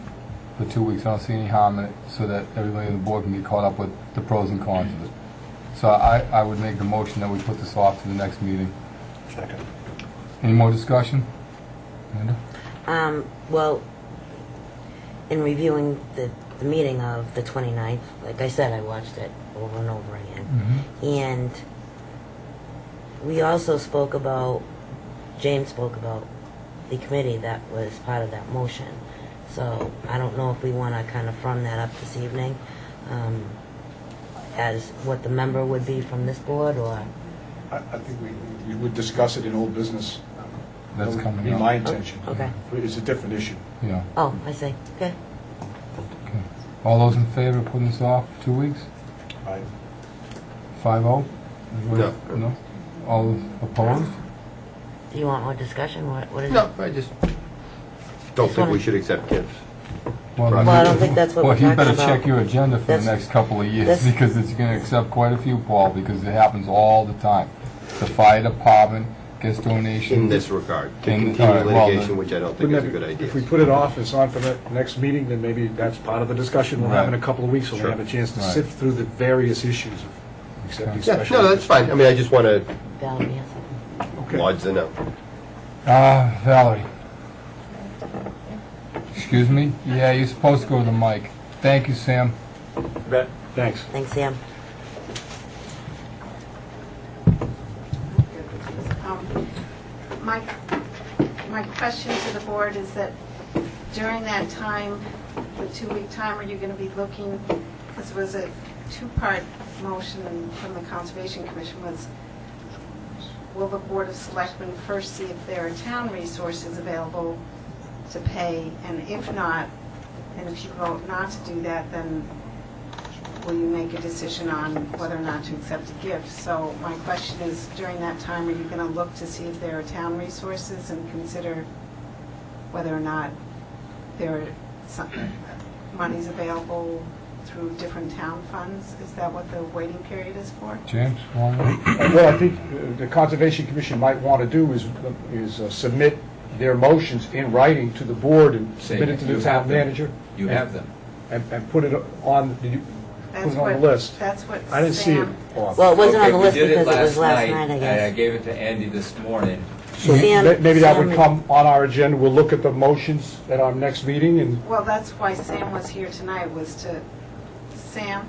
for 2 weeks. I don't see any harm in it, so that everybody on the board can get caught up with the pros and cons of it. So I would make the motion that we put this off to the next meeting. Second. Any more discussion? Amanda? Well, in reviewing the meeting of the 29th, like I said, I watched it over and over again. And we also spoke about, James spoke about the committee that was part of that motion. So I don't know if we want to kind of firm that up this evening as what the member would be from this board, or... I think we would discuss it in old business. That's That would coming be up. my intention. Okay. It's a different issue. Yeah. Oh, I see. Okay. Okay. All those in favor of putting this off 2 weeks? Aye. 5-0? No. No? All those opposed? Do you want more discussion? What is No, it? I just don't think we should accept gifts. Well, I don't think that's what we're talking Well, you about. better check your agenda for the That's- next couple of years, that's- because it's going to accept quite a few, Paul, because it happens all the time. The fire department gets donations. In this regard, to In- continue all right, well, litigation, then- which I don't think is a good idea. If we put it off, it's on for the next meeting, then maybe that's part of the discussion we'll have in a couple of weeks, so we Sure. have a chance to Right. sift through the various issues of accepting Yeah, special... no, that's fine. I mean, I just want to Valerie, yes. Okay. lodge the note. Valerie. Excuse me? Yeah, you're supposed to go to the mic. Thank you, Sam. Thanks. Thanks, Sam. My question to the board is that during that time, the 2-week time, are you going to be looking, this was a 2-part motion from the Conservation Commission, was will the Board of Selectmen first see if there are town resources available to pay, and if not, and if you vote not to do that, then will you make a decision on whether or not to accept a gift? So my question is, during that time, are you going to look to see if there are town resources and consider whether or not there are some monies available through different town funds? Is that what the waiting period is for? James, one more? Well, I think the Conservation Commission might want to do is submit their motions in writing to the board and submit it to the town manager. You have them. And put it on, did you put That's it on the what- list? That's what I didn't see it. Sam- Bob. Well, it wasn't on the We list did because it was last night, I and I guess. gave it to Andy this morning. So Sam- maybe that would Sam- come on our agenda. We'll look at the motions at our next meeting and Well, that's why Sam was here tonight, was to, Sam,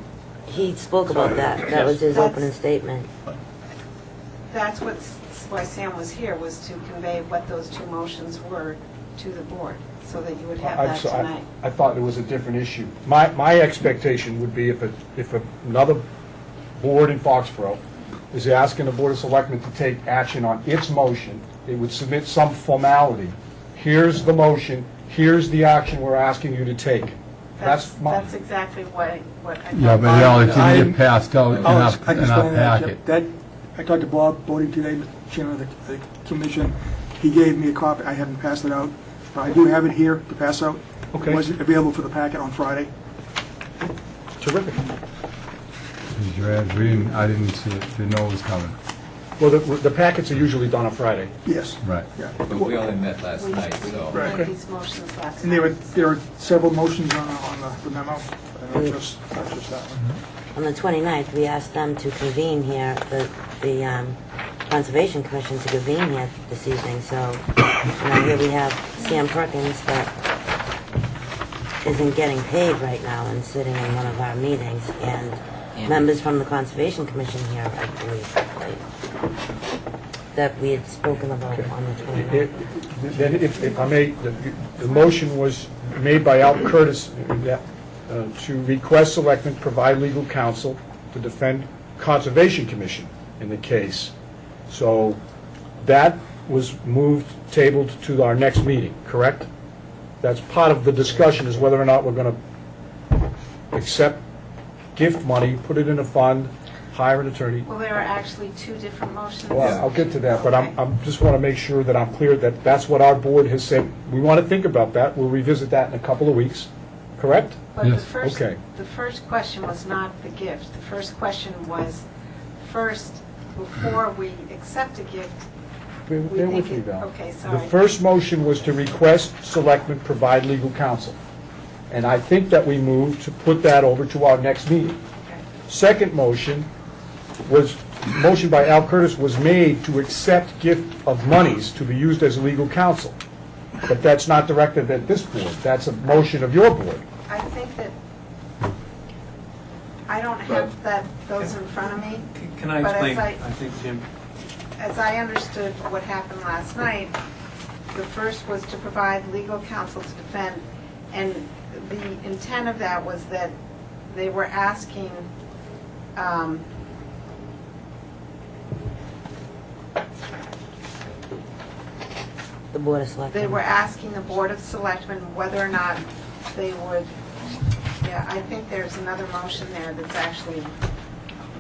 He spoke about that. That was his That's- opening statement. that's why Sam was here, was to convey what those 2 motions were to the board, so that you would have that tonight. I thought it was a different issue. My expectation would be if another board in Foxborough is asking the Board of Selectmen to take action on its motion, it would submit some formality. Here's the motion, here's the action we're asking you to take. That's exactly what I thought. Yeah, but it didn't get passed out in I'll our explain packet. that. I talked to Bob Bodie today, Mr. Chairman of the commission. He gave me a copy. I haven't passed it out. But I do have it here to pass out. Okay. It was available for the packet on Friday. terrific. I didn't see it, didn't know it was coming. Well, the packets are usually done on Friday. Yes. Right. Yeah. But we only met last We night, so. made these motions last And there night. are several motions on the memo, not just that one. On the 29th, we asked them to convene here, the Conservation Commission to convene here this evening, so, here we have Sam Perkins that isn't getting paid right now and sitting in one of our meetings, and members from the Conservation Commission here, I believe, right, that we had spoken about on the 29th. Then, if I may, the motion was made by Al Curtis to request selectmen provide legal counsel to defend Conservation Commission in the case. So that was moved, tabled to our next meeting, correct? That's part of the discussion, is whether or not we're going to accept gift money, put it in a fund, hire an attorney. Well, there are actually two different motions. Well, I'll get to that, but I'm just want to make sure that I'm clear that that's what our board has said. We want to think about that. We'll revisit that in a couple of weeks, correct? But the Yes. first, Okay. the first question was not the gift. The first question was, first, before we accept a gift, we Bear with think me, it, Val. okay, The sorry. first motion was to request selectmen provide legal counsel. And I think that we moved to put that over to our next meeting. Okay. Second motion by Al Curtis was made to accept gift of monies to be used as legal counsel. But that's not directed at this board. That's a motion of your board. I think that, I don't have those in front of me. Can I But as explain? I- I think, Jim, As I understood what happened last night, the first was to provide legal counsel to defend, and the intent of that was that they were asking, The Board of Selectmen. they were asking the Board of Selectmen whether or not they would, yeah, I think there's another motion there that's actually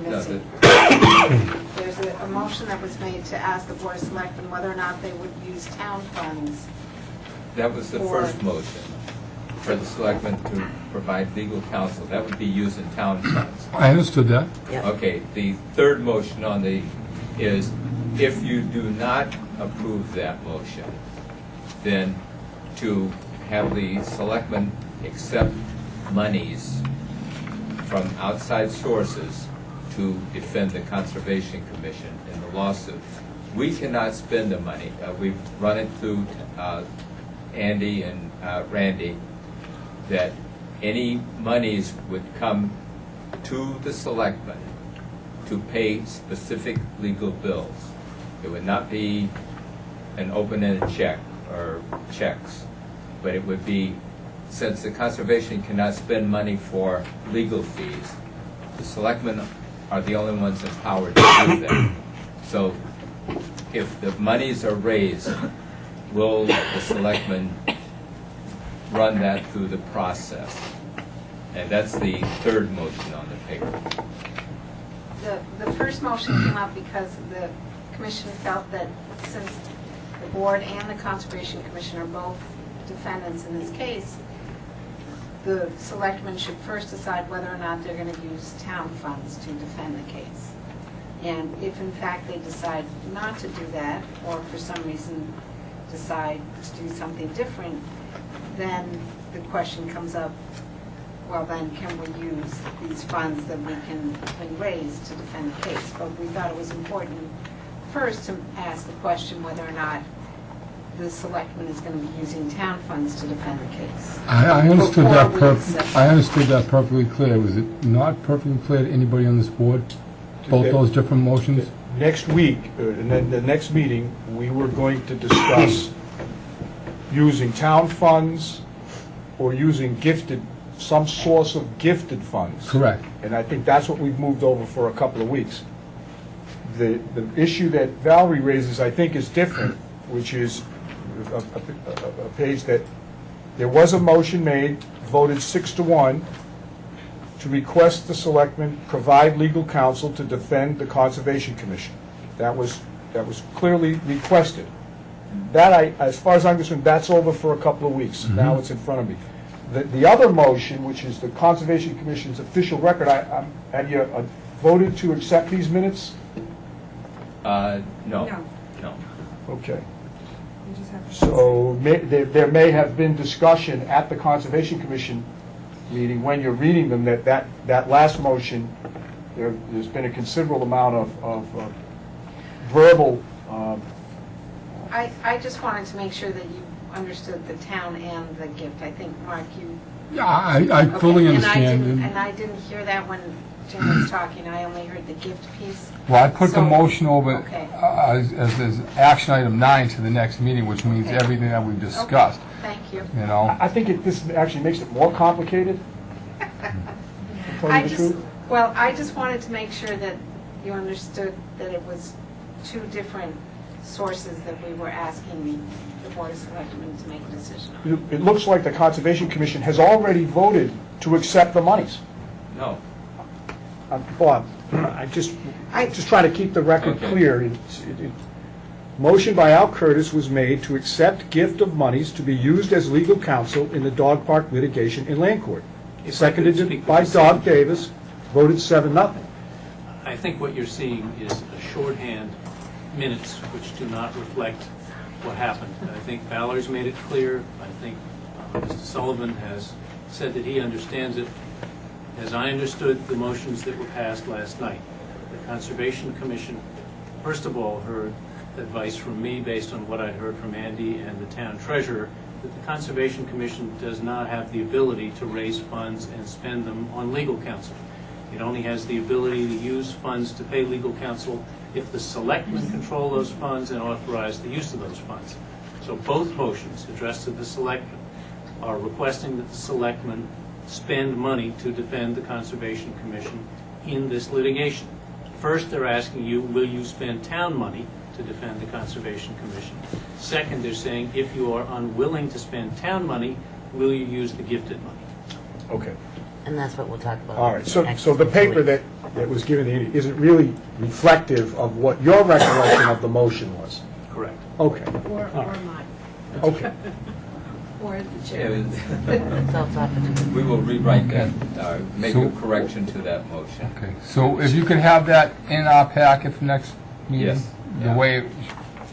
Does missing. it? There's a motion that was made to ask the Board of Selectmen whether or not they would use town funds. That was the first motion, for the selectmen to provide legal counsel. That would be used in town funds. I understood that. Yep. Okay, the third motion on the, is if you do not approve that motion, then to have the selectmen accept monies from outside sources to defend the Conservation Commission in the lawsuit. We cannot spend the money. We've run it through Andy and Randy, that any monies would come to the selectmen to pay specific legal bills. It would not be an open-ended check or checks, but it would be, since the conservation cannot spend money for legal fees, the selectmen are the only ones empowered to do that. So if the monies are raised, will the selectmen run that through the process? And that's the third motion on the paper. The first motion came up because the commission felt that since the board and the Conservation Commission are both defendants in this case, the selectmen should first decide whether or not they're going to use town funds to defend the case. And if in fact they decide not to do that, or for some reason decide to do something different, then the question comes up, well then, can we use these funds that we can raise to defend the case? But we thought it was important first to ask the question whether or not the selectman is going to be using town funds to defend the case. I understood that Before we accept- I understood that perfectly clear. Was it not perfectly clear to anybody on this board? Both those different motions? Next week, and then the next meeting, we were going to discuss using town funds or using gifted, some source of gifted funds. Correct. And I think that's what we've moved over for a couple of weeks. The issue that Valerie raises, I think, is different, which is a page that there was a motion made, voted 6-1, to request the selectmen provide legal counsel to defend the Conservation Commission. That was clearly requested. That, as far as I'm concerned, that's over for a couple of weeks. Now it's in front of me. The other motion, which is the Conservation Commission's official record, have you voted to accept these minutes? No. No. No. Okay. You just have to. So there may have been discussion at the Conservation Commission meeting, when you're reading them, that last motion, there's been a considerable amount of verbal, I just wanted to make sure that you understood the town and the gift. I think, Mark, you... Yeah, I fully Okay, understand. And I didn't hear that when Jim was talking. I only heard the gift piece. Well, I put the So- motion over Okay. as action item 9 to the next meeting, which means Okay. everything that we've discussed, Thank you. you know? I think this actually makes it more complicated. To tell you the truth. Well, I just wanted to make sure that you understood that it was two different sources that we were asking the Board of Selectmen to make a decision on. It looks like the Conservation Commission has already voted to accept the monies. No. Bob, I'm just trying to keep the record Okay. clear. Motion by Al Curtis was made to accept gift of monies to be used as legal counsel in the dog park litigation in land court. If I could Seconded speak by for the Doug same- Davis, voted 7-0. I think what you're seeing is a shorthand minutes which do not reflect what happened. I think Valer's made it clear. I think Mr. Sullivan has said that he understands it. As I understood the motions that were passed last night, the Conservation Commission, first of all, heard advice from me based on what I heard from Andy and the town treasurer, that the Conservation Commission does not have the ability to raise funds and spend them on legal counsel. It only has the ability to use funds to pay legal counsel if the selectmen control those funds and authorize the use of those funds. So both motions addressed to the selectmen are requesting that the selectmen spend money to defend the Conservation Commission in this litigation. First, they're asking you, will you spend town money to defend the Conservation Commission? Second, they're saying, if you are unwilling to spend town money, will you use the gifted money? Okay. And that's what we'll talk about. All right, so next the paper week. that was given to Andy isn't really reflective of what your recollection of the motion was? Correct. Okay, Or mine. okay. Or the Yeah, chair. It's all opportunity. We will rewrite that, make a So- correction to that motion. Okay, so if you could have that in our packet for next meeting? Yes. The way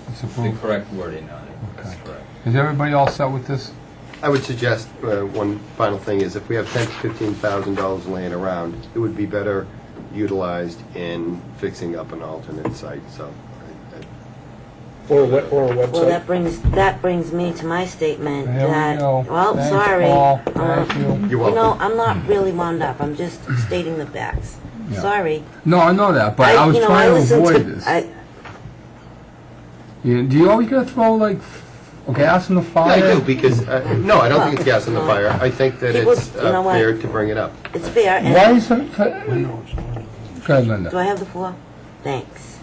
it's The approved? correct wording on it. That's Okay. correct. Is everybody all set with this? I would suggest, one final thing is, if we have $10,000 to $15,000 laying around, it would be better utilized in fixing up an alternate site, so. Or a website. Well, that brings me to my statement There we that, go. well, Thanks, sorry. Paul. Thank you. You're You know, welcome. I'm not really wound up. I'm just stating the facts. Yeah. Sorry. No, I know that, but I was you know, trying to listened avoid this. Do you always gotta throw like gas in the Yeah, fire? I do, because, no, I don't think it's gas in the fire. I think that People- it's you know what? fair to bring it up. It's fair. and- Why is it? Go ahead, Do Linda. I have the floor? Thanks.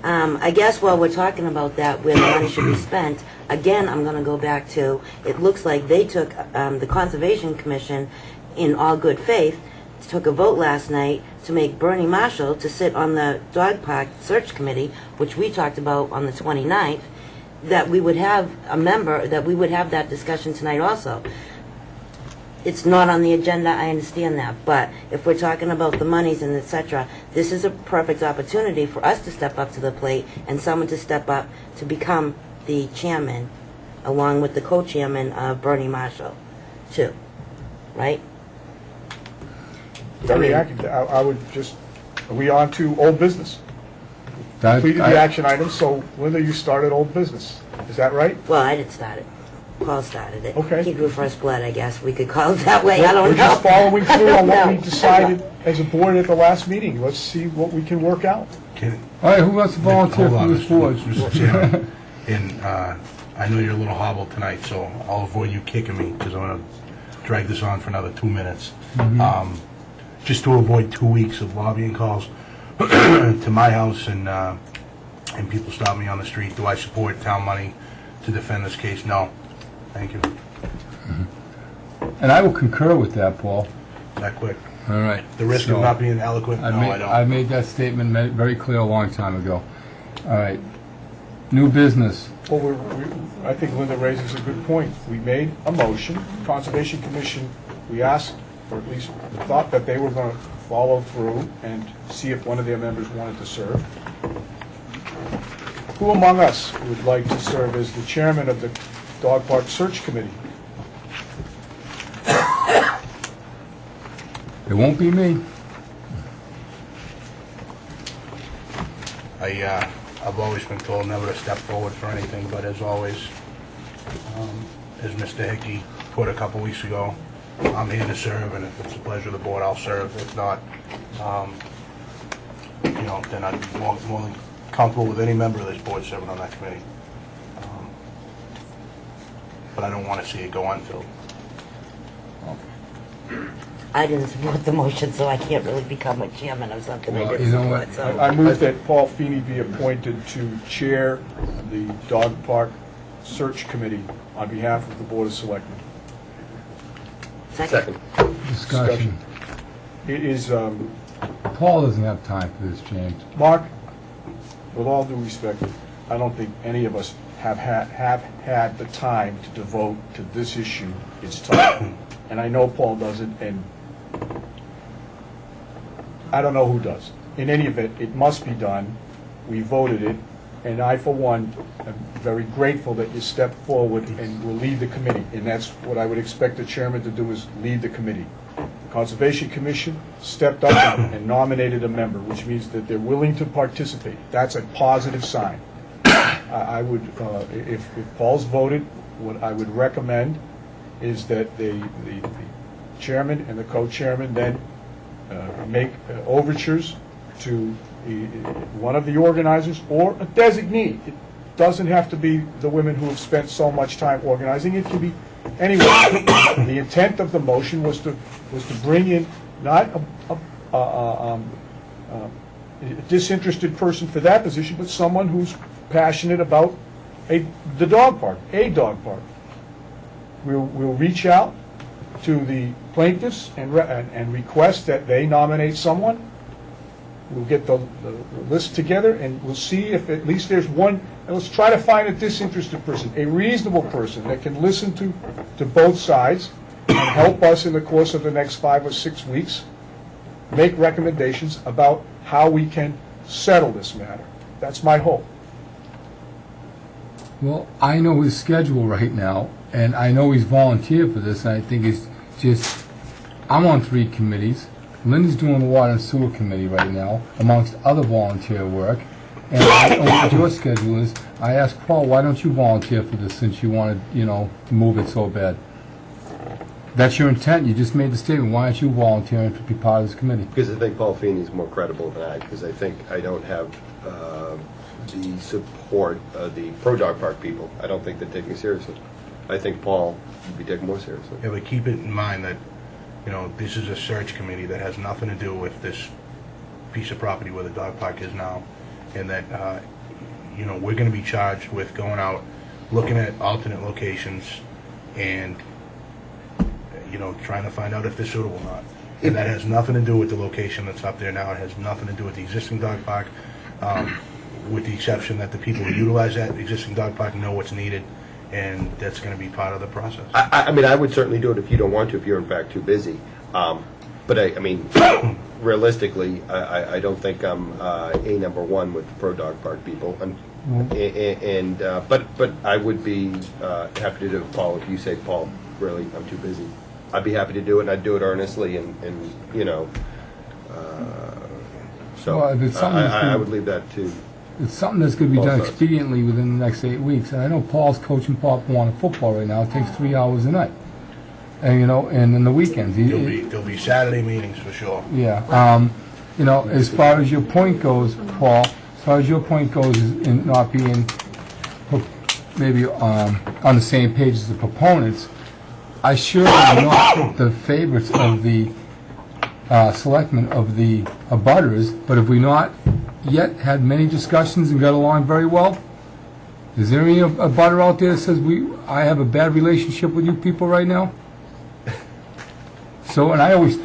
I guess while we're talking about that, where the money should be spent, again, I'm going to go back to, it looks like they took, the Conservation Commission, in all good faith, took a vote last night to make Bernie Marshall to sit on the dog park search committee, which we talked about on the 29th, that we would have a member, that we would have that discussion tonight also. It's not on the agenda, I understand that, but if we're talking about the monies and et cetera, this is a perfect opportunity for us to step up to the plate and someone to step up to become the chairman, along with the co-chairman of Bernie Marshall, too, right? Very active. I would just, are we on to old business? That- Completed I- the action items, so Linda, you started old business. Is that right? Well, I didn't start it. Paul started it. Okay. He drew first blood, I guess we could call it that way, I don't know. We're just following I through don't on what we know. decided as a board at the last meeting. Let's see what we can work out. All right, who wants to volunteer Hold for on, this board? Mr. Chairman. And I know you're a little hobbled tonight, so I'll avoid you kicking me, because I'm going to drag this on for another 2 minutes. Just to avoid 2 weeks of lobbying calls to my house and people stop me on the street. Do I support town money to defend this case? No. Thank you. And I will concur with that, Paul. That quick. All right. The risk So, of not being eloquent? No, I don't. I made that statement very clear a long time ago. All right. New business. Well, I think Linda raises a good point. We made a motion, Conservation Commission, we asked, or at least thought that they were going to follow through and see if one of their members wanted to serve. Who among us would like to serve as the chairman of the Dog Park Search Committee? It won't be me. I've always been told never to step forward for anything, but as always, as Mr. Hickey put a couple weeks ago, I'm here to serve, and if it's the pleasure of the board, I'll serve. If not, then I'd be more than comfortable with any member of this board serving on that committee. But I don't want to see it go unfilled. I didn't support the motion, so I can't really become a chairman of something I Well, didn't you know support, what? so. I move that Paul Feeney be appointed to chair the Dog Park Search Committee on behalf of the Board of Selectmen. Second. Discussion. It is, Paul doesn't have time for this, James. Mark, with all due respect, I don't think any of us have had the time to devote to this issue its time. And I know Paul doesn't, and I don't know who does. In any event, it must be done. We voted it, and I, for one, am very grateful that you stepped forward and will lead the committee. And that's what I would expect the chairman to do, is lead the committee. The Conservation Commission stepped up and nominated a member, which means that they're willing to participate. That's a positive sign. I would, if Paul's voted, what I would recommend is that the chairman and the co-chairman then make overtures to one of the organizers or a designee. It doesn't have to be the women who have spent so much time organizing. It can be anyone. The intent of the motion was to bring in not a disinterested person for that position, but someone who's passionate about the dog park, a dog park. We'll reach out to the plaintiffs and request that they nominate someone. We'll get the list together, and we'll see if at least there's one, and let's try to find a disinterested person, a reasonable person that can listen to both sides and help us in the course of the next 5 or 6 weeks make recommendations about how we can settle this matter. That's my hope. Well, I know his schedule right now, and I know he's volunteered for this, and I think it's just, I'm on 3 committees. Linda's doing the Water and Sewer Committee right now, amongst other volunteer work. And I don't know what your schedule is. I asked Paul, why don't you volunteer for this since you wanted, to move it so bad? That's your intent. You just made the statement. Why aren't you volunteering to be part of this committee? Because I think Paul Feeney's more credible than I, because I think I don't have the support of the pro-dog park people. I don't think they take me seriously. I think Paul would be taken more seriously. Yeah, but keep it in mind that, this is a search committee that has nothing to do with this piece of property where the dog park is now, and that, we're going to be charged with going out, looking at alternate locations, and, trying to find out if they're suitable or not. And that has nothing to do with the location that's up there now. It has nothing to do with the existing dog park, with the exception that the people who utilize that existing dog park know what's needed, and that's going to be part of the process. I mean, I would certainly do it if you don't want to, if you're in fact too busy. But I mean, realistically, I don't think I'm number one with the pro-dog park people. But I would be happy to do it, Paul, if you say, Paul, really, I'm too busy. I'd be happy to do it, and I'd do it earnestly, so Well, if it's something that's I gonna- would leave that to. It's something that's going to be done Paul says. expediently within the next 8 weeks. And I know Paul's coaching Pop Warner football right now. It takes 3 hours a night. And, and in the weekends. There'll be Saturday meetings for sure. Yeah. As far as your point goes, Paul, in not being maybe on the same page as the proponents, I sure am not the favorites of the selectmen of the abutters, but have we not yet had many discussions and got along very well? Is there any abutter out there that says I have a bad relationship with you people right now? So, and I always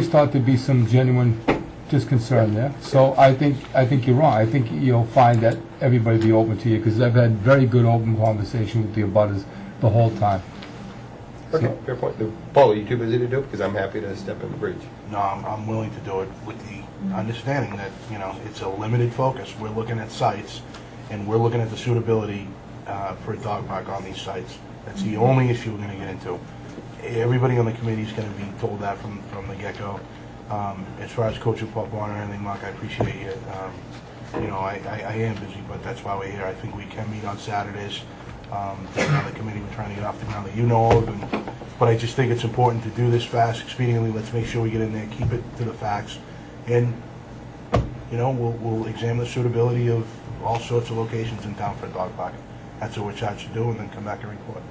thought there'd be some genuine disconcern there. So I think you're wrong. I think you'll find that everybody will be open to you, because I've had very good open conversation with the abutters the whole time. Okay, fair point. Paul, are you too busy to do it? Because I'm happy to step in the breach. No, I'm willing to do it with the understanding that, it's a limited focus. We're looking at sites, and we're looking at the suitability for a dog park on these sites. That's the only issue we're going to get into. Everybody on the committee is going to be told that from the get-go. As far as coaching football or anything, Mark, I appreciate you. You know, I am busy, but that's why we're here. I think we can meet on Saturdays. There's another committee we're trying to get off the ground that you know of, but I just think it's important to do this fast, expediently. Let's make sure we get in there, keep it to the facts, and you know, we'll examine the suitability of all sorts of locations in town for a dog park. That's what we're charged to do, and then come back and report.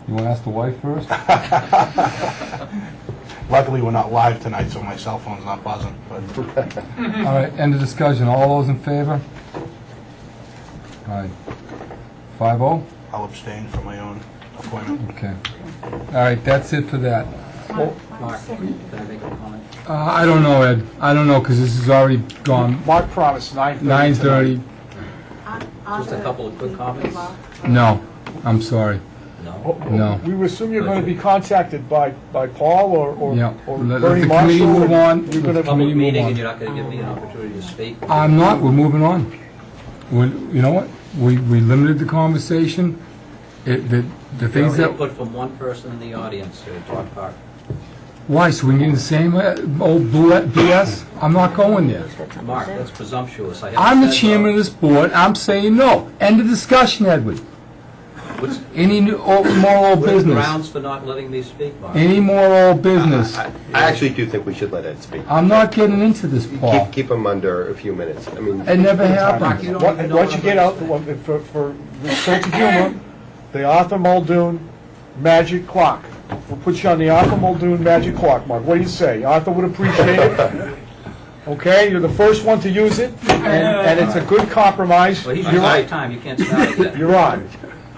You want to ask the wife first? Luckily, we're not live tonight, so my cell phone's not buzzing. But All right, end of discussion. All those in favor? All right. 5-0? I'll abstain from my own appointment. Okay. All right, that's it for that. Mark, can I make a comment? I don't know, Ed. I don't know, because this has already gone Mark promised 9:30. 9:30. Just a couple of quick comments? No, I'm sorry. No? No. We assume you're going to be contacted by Paul or Yeah. Bernie Let the Marshall. committee move on. You're gonna- Committee move Meeting, on. and you're not going to give me an opportunity to speak? I'm not, we're moving on. You know what? We limited the conversation. The Your things that, input from one person in the audience at Dog Park. why, so we can get in the same old BS? I'm not going there. Mark, that's presumptuous. I I'm the haven't said chairman of no. this board, I'm saying no. End of discussion, Edward. What's Any more old what are the business? grounds for not letting me speak, Mark? Any more old business? I actually do think we should let Ed speak. I'm not getting into this, Paul. Keep him under a few minutes. I mean, It never Mark, happened. you don't even know Once what you I'm get out, gonna say. for sense of humor, the Arthur Muldoon magic clock. We'll put you on the Arthur Muldoon magic clock, Mark. What do you say? Arthur would appreciate it. Okay, you're the first one to use it, and it's a good compromise. Well, he's You're using on. my time, you can't start it yet. You're on.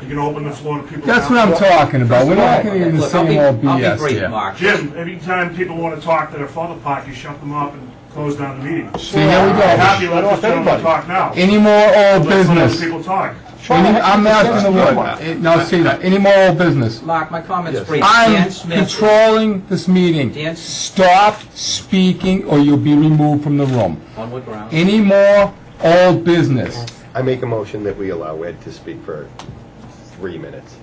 You can open the floor to people. That's what I'm talking about. We're not getting in the Look, same old I'll BS be brief, here. Mark. Jim, anytime people want to talk that are for the park, you shut them up and close down the meeting. See, here we I'm go. happy to Shut let off this gentleman anybody. talk now. Any more old Let some other business? people talk. I'm asking the word. Now, see that. Any more old business? Mark, my comment's brief. I'm Dan Smith, controlling this meeting. Dan- Stop speaking or you'll be removed from the room. on what grounds? Any more old business? I make a motion that we allow Ed to speak for 3 minutes.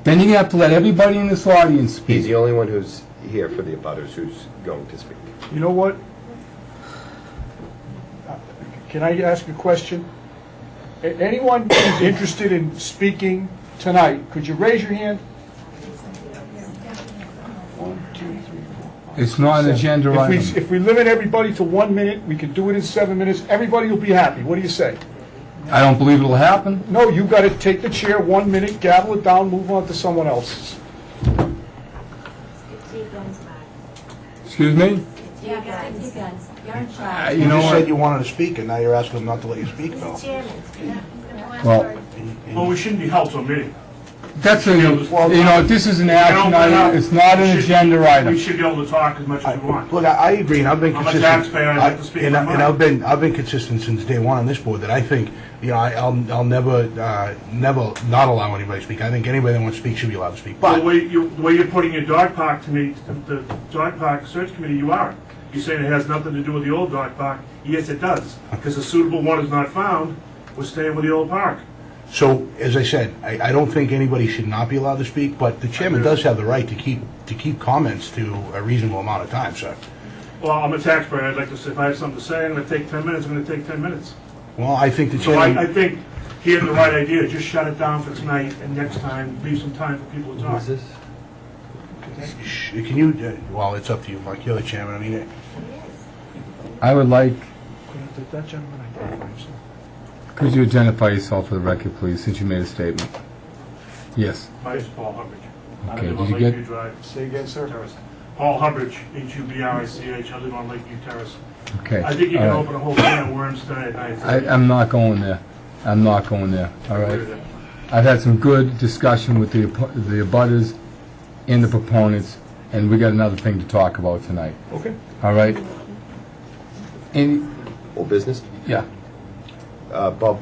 Then you have to let everybody in this audience He's the speak. only one who's here for the abutters who's going to speak. You know what? Can I ask a question? Anyone who's interested in speaking tonight, could you raise your hand? 1, 2, 3, 4. It's not an agenda item. If we limit everybody to 1 minute, we can do it in 7 minutes, everybody will be happy. What do you say? I don't believe it'll happen. No, you got to take the chair 1 minute, gavel it down, move on to someone else's. Excuse me? You're in charge. You You know just said what? you wanted to speak, and now you're asking them not to let you speak, though. Well, Well, we shouldn't be held to a meeting. that's a, this is an action item. It's not an agenda We item. should be able to talk as much as we want. Look, I agree, and I've been I'm a consistent. taxpayer, I'd like to speak And my and mind. I've been consistent since day one on this board, that I think, you know, I'll never not allow anybody to speak. I think anybody that wants to speak should be allowed to speak. The But, way you're putting your dog park to me, the dog park search committee, you are. You're saying it has nothing to do with the old dog park. Yes, it does, because a suitable one is not found. We're staying with the old park. so, as I said, I don't think anybody should not be allowed to speak, but the chairman does have the right to keep comments to a reasonable amount of time, sir. Well, I'm a taxpayer. I'd like to say, if I have something to say, I'm going to take 10 minutes, I'm going to take 10 minutes. Well, I think the So I chairman, think he had the right idea. Just shut it down for tonight, and next time, leave some time for people to talk. Who's this? can you, well, it's up to you, Mike, you're the chairman, I mean, I would like, That gentleman identified himself. could you identify yourself for the record, please, since you made a statement? Yes. My name's Paul Hubbard. Okay, I live did on you get- Lakeview Drive, Say again, sir? Terrace. Paul Hubbard, Hubrich. I live on Lakeview Terrace. Okay. I think you all can right. open a whole can of worms tonight at night. I'm not going there. I'm not going there, all right? I've had some good discussion with the abutters and the proponents, and we got another thing to talk about tonight, Okay. all right? Any, Old business? yeah, Bob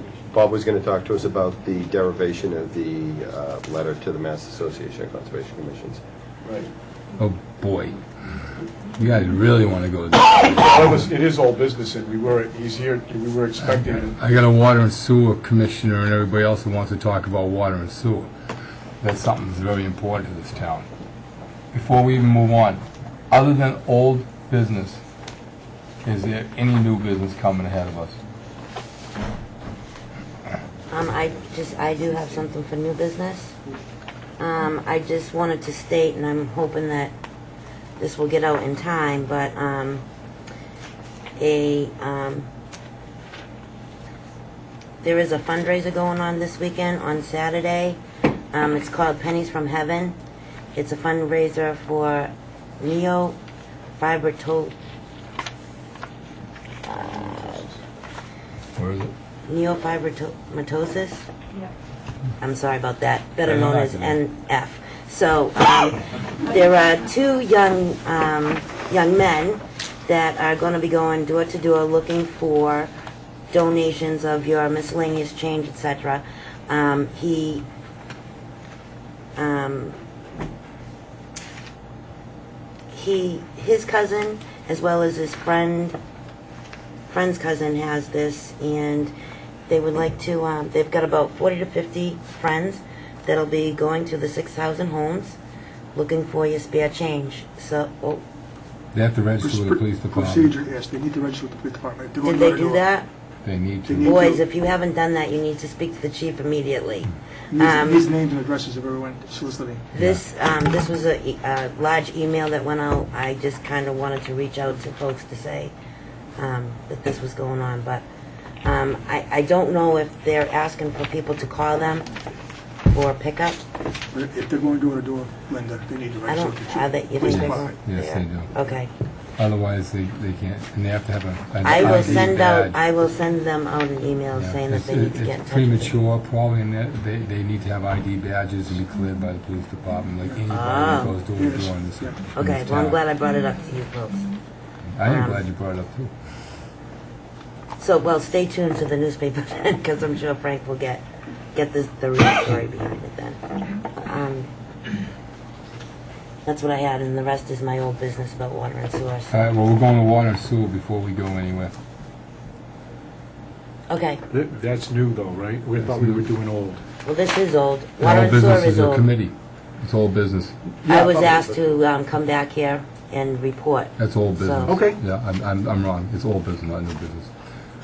was going to talk to us about the derivation of the letter to the Mass Association of Conservation Commissions. Right. oh, boy. You guys really want to go to Well, it is all business, and he's here, we were expecting him. I got a water and sewer commissioner and everybody else who wants to talk about water and sewer. That's something that's very important to this town. Before we even move on, other than old business, is there any new business coming ahead of us? I do have something for new business. I just wanted to state, and I'm hoping that this will get out in time, but there is a fundraiser going on this weekend on Saturday. It's called Pennies from Heaven. It's a fundraiser for neofibromatosis. Where is it? Neofibromatosis. Yeah. I'm sorry about that. Better Yeah, known I as can- NF. So there are two young men that are going to be going door to door looking for donations of your miscellaneous change, etc. His cousin, as well as his friend's cousin, has this, and they would like to. They've got about 40 to 50 friends that'll be going to the 6,000 homes, looking for your spare change. So, They have to register with the police department. Procedure, yes, they need to register with the police department. did they do that? They need They to. need- Boys, if you haven't done that, you need to speak to the chief immediately. These names and addresses of everyone soliciting. This was a large email that went out. I just kind of wanted to reach out to folks to say that this was going on, but I don't know if they're asking for people to call them for pickup. But if they're going door to door, Linda, they need to I register don't. with the Are they? You police think they're department. going? Yes, they do. Okay. Otherwise, they can't, and they have to have an I will ID send badge. out. I will send them out an email Yeah, saying that it's- they need to get in touch It's with you. premature, probably, and that they need to have ID badges to be cleared by the police department, like anybody that goes door to Yes, door in this. yeah. in Okay. this Well, I'm town. glad I brought it up to you folks. I am glad you brought it up too. So, well, stay tuned to the newspaper then, because I'm sure Frank will get the real story behind it then. That's what I had, and the rest is my old business about water and sewer. All right, well, we're going to water and sewer before we go anywhere. Okay. That's new though, right? We thought we were doing old. Well, this is old. The Water whole and sewer business is is a old. committee. It's old business. I was asked to come back here and report. That's old So- business. Okay. Yeah, I'm wrong. It's old business, not new business.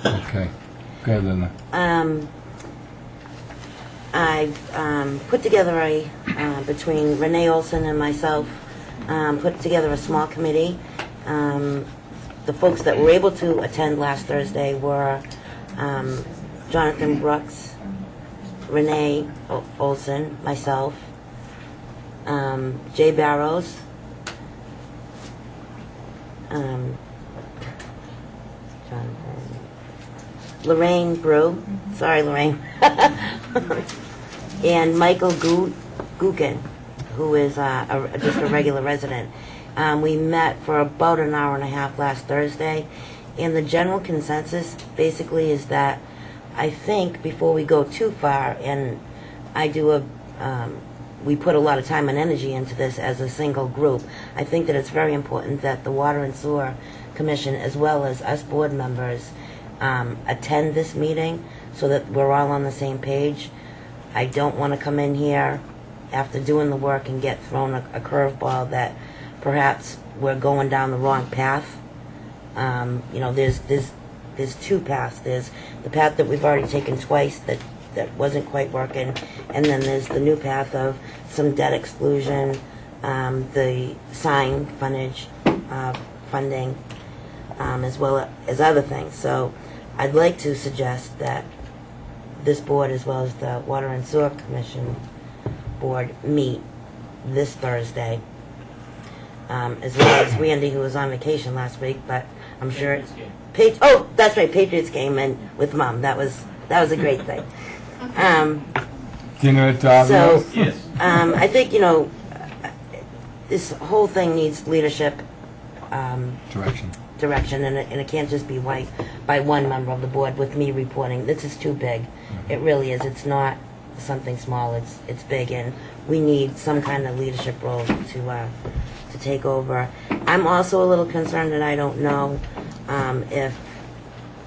Okay. Go ahead, Linda. I put together between Renee Olson and myself, put together a small committee. The folks that were able to attend last Thursday were Jonathan Brooks, Renee Olson, myself, Jay Barrows, Lorraine Brew, sorry Lorraine, and Michael Gukin, who is just a regular resident. We met for about an hour and a half last Thursday, and the general consensus basically is that I think before we go too far, and we put a lot of time and energy into this as a single group, I think that it's very important that the Water and Sewer Commission, as well as us board members, attend this meeting so that we're all on the same page. I don't want to come in here after doing the work and get thrown a curveball that perhaps we're going down the wrong path. There's two paths. There's the path that we've already taken twice that wasn't quite working, and then there's the new path of some debt exclusion, the sign funding, as well as other things. So I'd like to suggest that this board, as well as the Water and Sewer Commission board, meet this Thursday, as well as Randy, who was on vacation last week, but I'm sure that's right, Patriots game, and with Mom. That was a great thing. Dinner at Davio's? So, I think, this whole thing needs leadership, direction, and it can't just be by one member of the board with me reporting. This is too big. It really is. It's not something small. It's big, and we need some kind of leadership role to to take over. I'm also a little concerned that I don't know if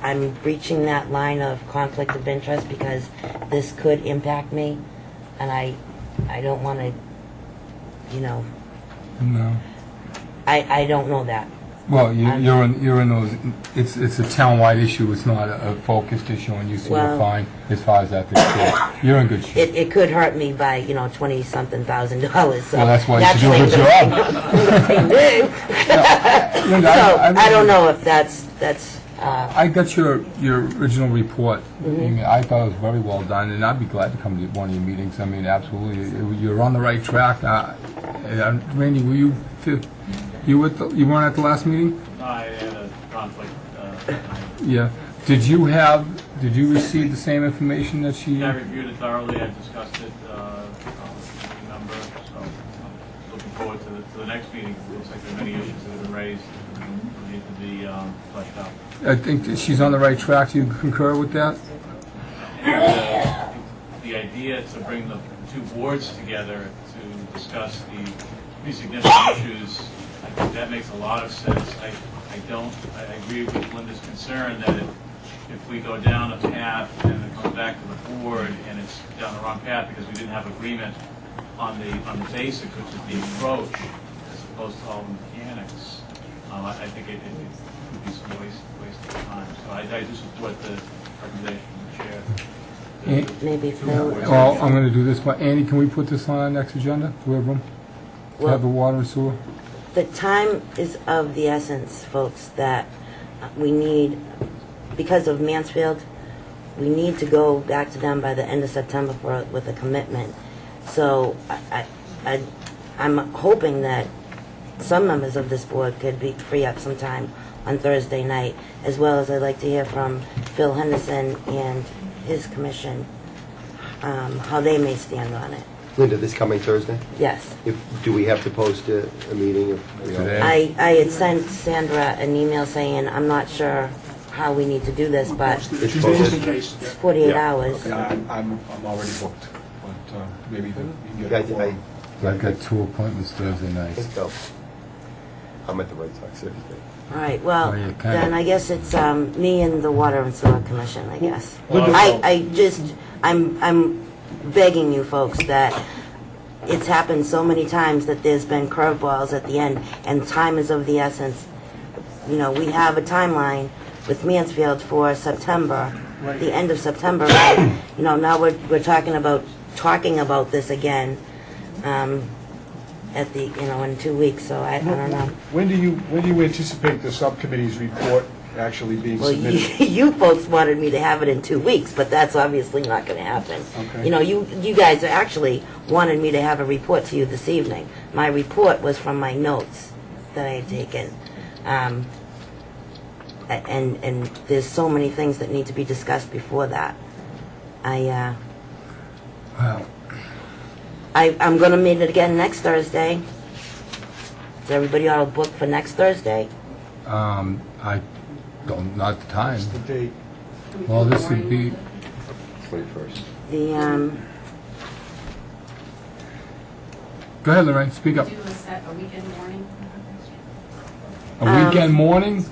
I'm breaching that line of conflict of interest, because this could impact me, and I don't want to, No. I don't know that. Well, you're in those, it's a town-wide issue, it's not a focused issue, and you see Well- you're fine as far as that is concerned. You're in good shape. It could hurt me by, $20-something thousand, so. Well, that's why you should do a good job. Linda, So, I don't know if that's, I got your original report. Mhm. I thought it was very well done, and I'd be glad to come to one of your meetings. I mean, absolutely, you're on the right track. Randy, were you you weren't at the last meeting? No, I had a conflict. Yeah. Did you receive the same information that she? I reviewed it thoroughly, I discussed it with the member, so I'm looking forward to the next meeting. It looks like there are many issues that have been raised that need to be fleshed out. I think that she's on the right track. Do you concur with that? And the idea to bring the two boards together to discuss the significant issues, I think that makes a lot of sense. I agree with Linda's concern that if we go down a path and it comes back to the board and it's down the wrong path because we didn't have agreement on the basics, which is the approach, as opposed to all the mechanics, I think it would be some waste of time. So I do support the recommendation from the chair. maybe Phil. Well, I'm going to do this, but Andy, can we put this on our next agenda? Do we have room to have the water and sewer? The time is of the essence, folks, that we need, because of Mansfield, we need to go back to them by the end of September with a commitment. So I'm hoping that some members of this board could free up some time on Thursday night, as well as I'd like to hear from Phil Henderson and his commission, how they may stand on it. Linda, this coming Thursday? Yes. Do we have to post a meeting? Today? I had sent Sandra an email saying, I'm not sure how we need to do this, but It's Just posted. in case. it's 48 hours. Okay, I'm already booked, but maybe you can get I- a quorum. I've got 2 appointments Thursday night. Let's go. I'm at the Red Sox Thursday. All right, well, Oh, you can. then I guess it's me and the Water and Sewer Commission, I guess. Well, I'm begging you folks that it's happened so many times that there's been curveballs at the end, and time is of the essence. We have a timeline with Mansfield for September, the end of September. Right? Now we're talking about this again at the in 2 weeks. So I don't know. When do you anticipate the subcommittee's report actually being Well, submitted? you folks wanted me to have it in 2 weeks, but that's obviously not going to happen. Okay. You guys actually wanted me to have a report to you this evening. My report was from my notes that I had taken. And there's so many things that need to be discussed before that. Well, I'm going to meet it again next Thursday. Is everybody all booked for next Thursday? I don't, not the time. What's the date? Well, this would be, 21st. The go ahead, Lorraine, speak up. Do a set a weekend morning? A weekend morning?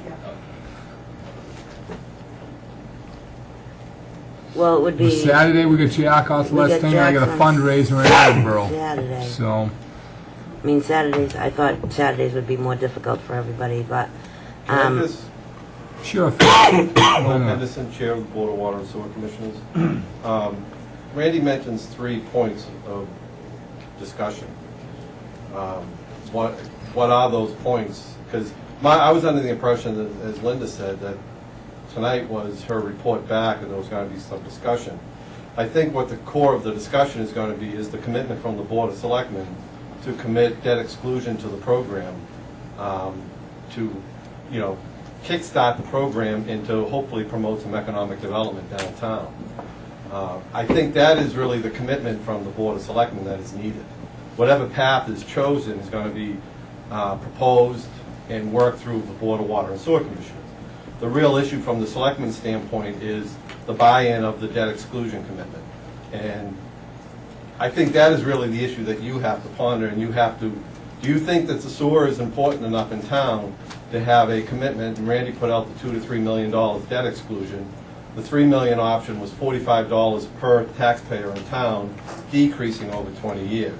well, it would be Saturday, we got Jack out the We last got thing, I got a Jack's fundraiser in Attleboro. Saturday. So, I mean, Saturdays. I thought Saturdays would be more difficult for everybody, but sure. Tom Henderson, Chair of the Board of Water and Sewer Commissioners. Randy mentions 3 points of discussion. What are those points? Because I was under the impression that, as Linda said, that tonight was her report back and there was going to be some discussion. I think what the core of the discussion is going to be is the commitment from the Board of Selectmen to commit debt exclusion to the program, to, kickstart the program and to hopefully promote some economic development downtown. I think that is really the commitment from the Board of Selectmen that is needed. Whatever path is chosen is going to be proposed and worked through the Board of Water and Sewer Commissioners. The real issue from the Selectmen's standpoint is the buy-in of the debt exclusion commitment. And I think that is really the issue that you have to ponder and you have to Do you think that the sewer is important enough in town to have a commitment, and Randy put out the $2 to $3 million debt exclusion? The $3 million option was $45 per taxpayer in town, decreasing over 20 years.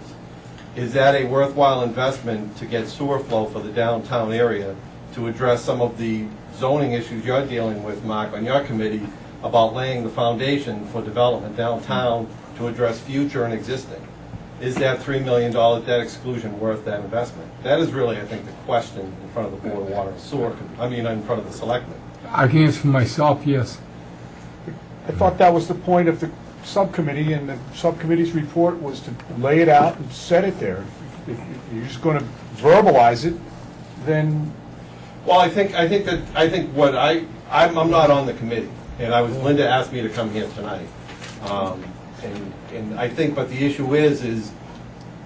Is that a worthwhile investment to get sewer flow for the downtown area to address some of the zoning issues you're dealing with, Mark, on your committee about laying the foundation for development downtown to address future and existing? Is that $3 million debt exclusion worth that investment? That is really, I think, the question in front of the Board of Water and Sewer, in front of the Selectmen. I can answer for myself, yes. I thought that was the point of the subcommittee, and the subcommittee's report was to lay it out and set it there. If you're just going to verbalize it, then... Well, I'm not on the committee, and Linda asked me to come here tonight. And I think, but the issue is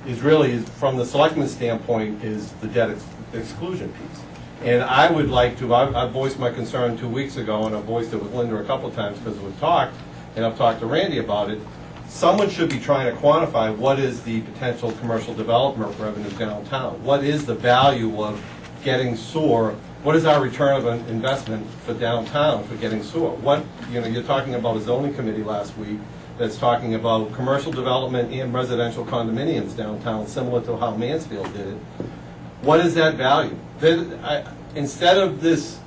really, from the Selectmen's standpoint, is the debt exclusion piece. And I would like to, I voiced my concern 2 weeks ago, and I voiced it with Linda a couple of times because we've talked, and I've talked to Randy about it. Someone should be trying to quantify what is the potential commercial development revenue downtown. What is the value of getting sewer? What is our return of an investment for downtown for getting sewer? You're talking about a zoning committee last week that's talking about commercial development and residential condominiums downtown, similar to how Mansfield did it. What is that value? Instead of this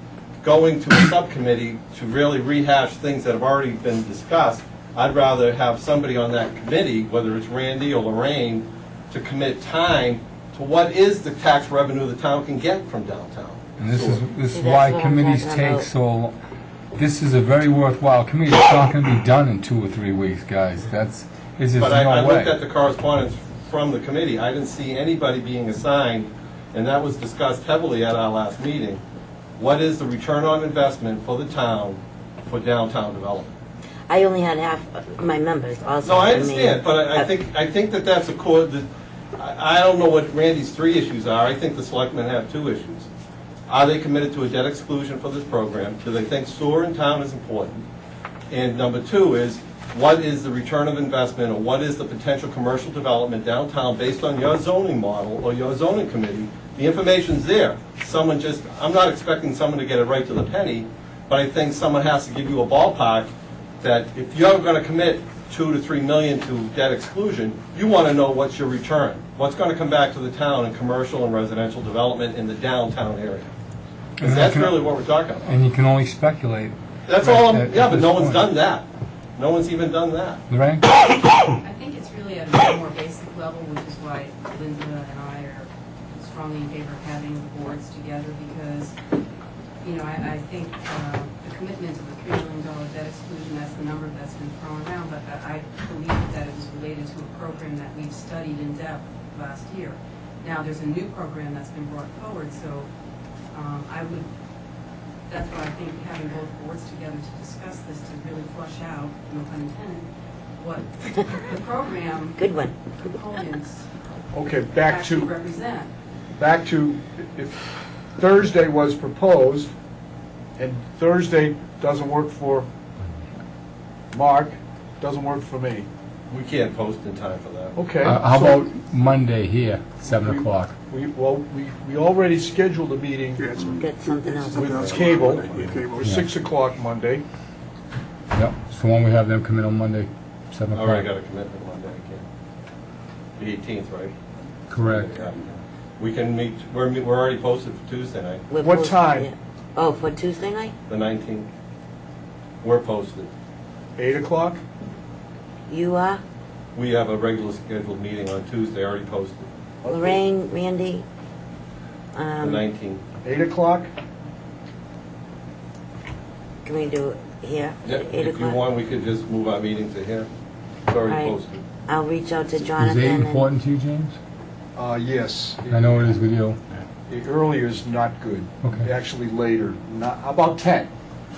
going to a subcommittee to really rehash things that have already been discussed, I'd rather have somebody on that committee, whether it's Randy or Lorraine, to commit time to what is the tax revenue the town can get from downtown. And this is why committees take so long. This is a very worthwhile committee. It's not going to be done in 2 or 3 weeks, guys. There's no way. I looked at the correspondence from the committee. I didn't see anybody being assigned, and that was discussed heavily at our last meeting. What is the return on investment for the town for downtown development? I only had half my members also. No, I understand, but I think that's a core. I don't know what Randy's 3 issues are. I think the selectmen have 2 issues. Are they committed to a debt exclusion for this program? Do they think sewer in town is important? And number 2 is, what is the return of investment, or what is the potential commercial development downtown based on your zoning model or your zoning committee? The information's there. I'm not expecting someone to get it right to the penny, but I think someone has to give you a ballpark that if you're going to commit $2 to $3 million to debt exclusion, you want to know what's your return. What's going to come back to the town in commercial and residential development in the downtown area? Because that's really what we're talking about. And you can only speculate. That's all. But no one's done that. No one's even done that. Lorraine? I think it's really at a more basic level, which is why Linda and I are strongly in favor of having the boards together, because, I think the commitment to the $3 million debt exclusion, that's the number that's been thrown around, but I believe that it was related to a program that we've studied in depth last year. Now, there's a new program that's been brought forward, so that's why I think having both boards together to discuss this, to really flush out, no pun intended, what the program Good one. components Okay, actually represent. back to, if Thursday was proposed, and Thursday doesn't work for Mark, doesn't work for me. We can't post in time for that. Okay. How so about Monday here, 7 o'clock? we already scheduled a meeting Yeah, it's Get something else. with cable Cable. for 6 o'clock Monday. Yep. So when we have them come in on Monday, 7 I o'clock. already got a commitment Monday, I can't. The 18th, right? Correct. Yeah. We can meet, we're already posted for Tuesday night, We're What posted, time? yeah. Oh, for Tuesday night? the 19th. We're posted. 8 o'clock? You are? We have a regular scheduled meeting on Tuesday, already posted, Lorraine, Randy? the 19th. 8 o'clock? Can we do it here? Yeah, 8 if you o'clock? want, we could just move our meeting to here. It's already All right. posted. I'll reach out to Is 8 Jonathan and... important to you, James? Yes. I know it is with you. Earlier is not good. Okay. Actually later. How about 10?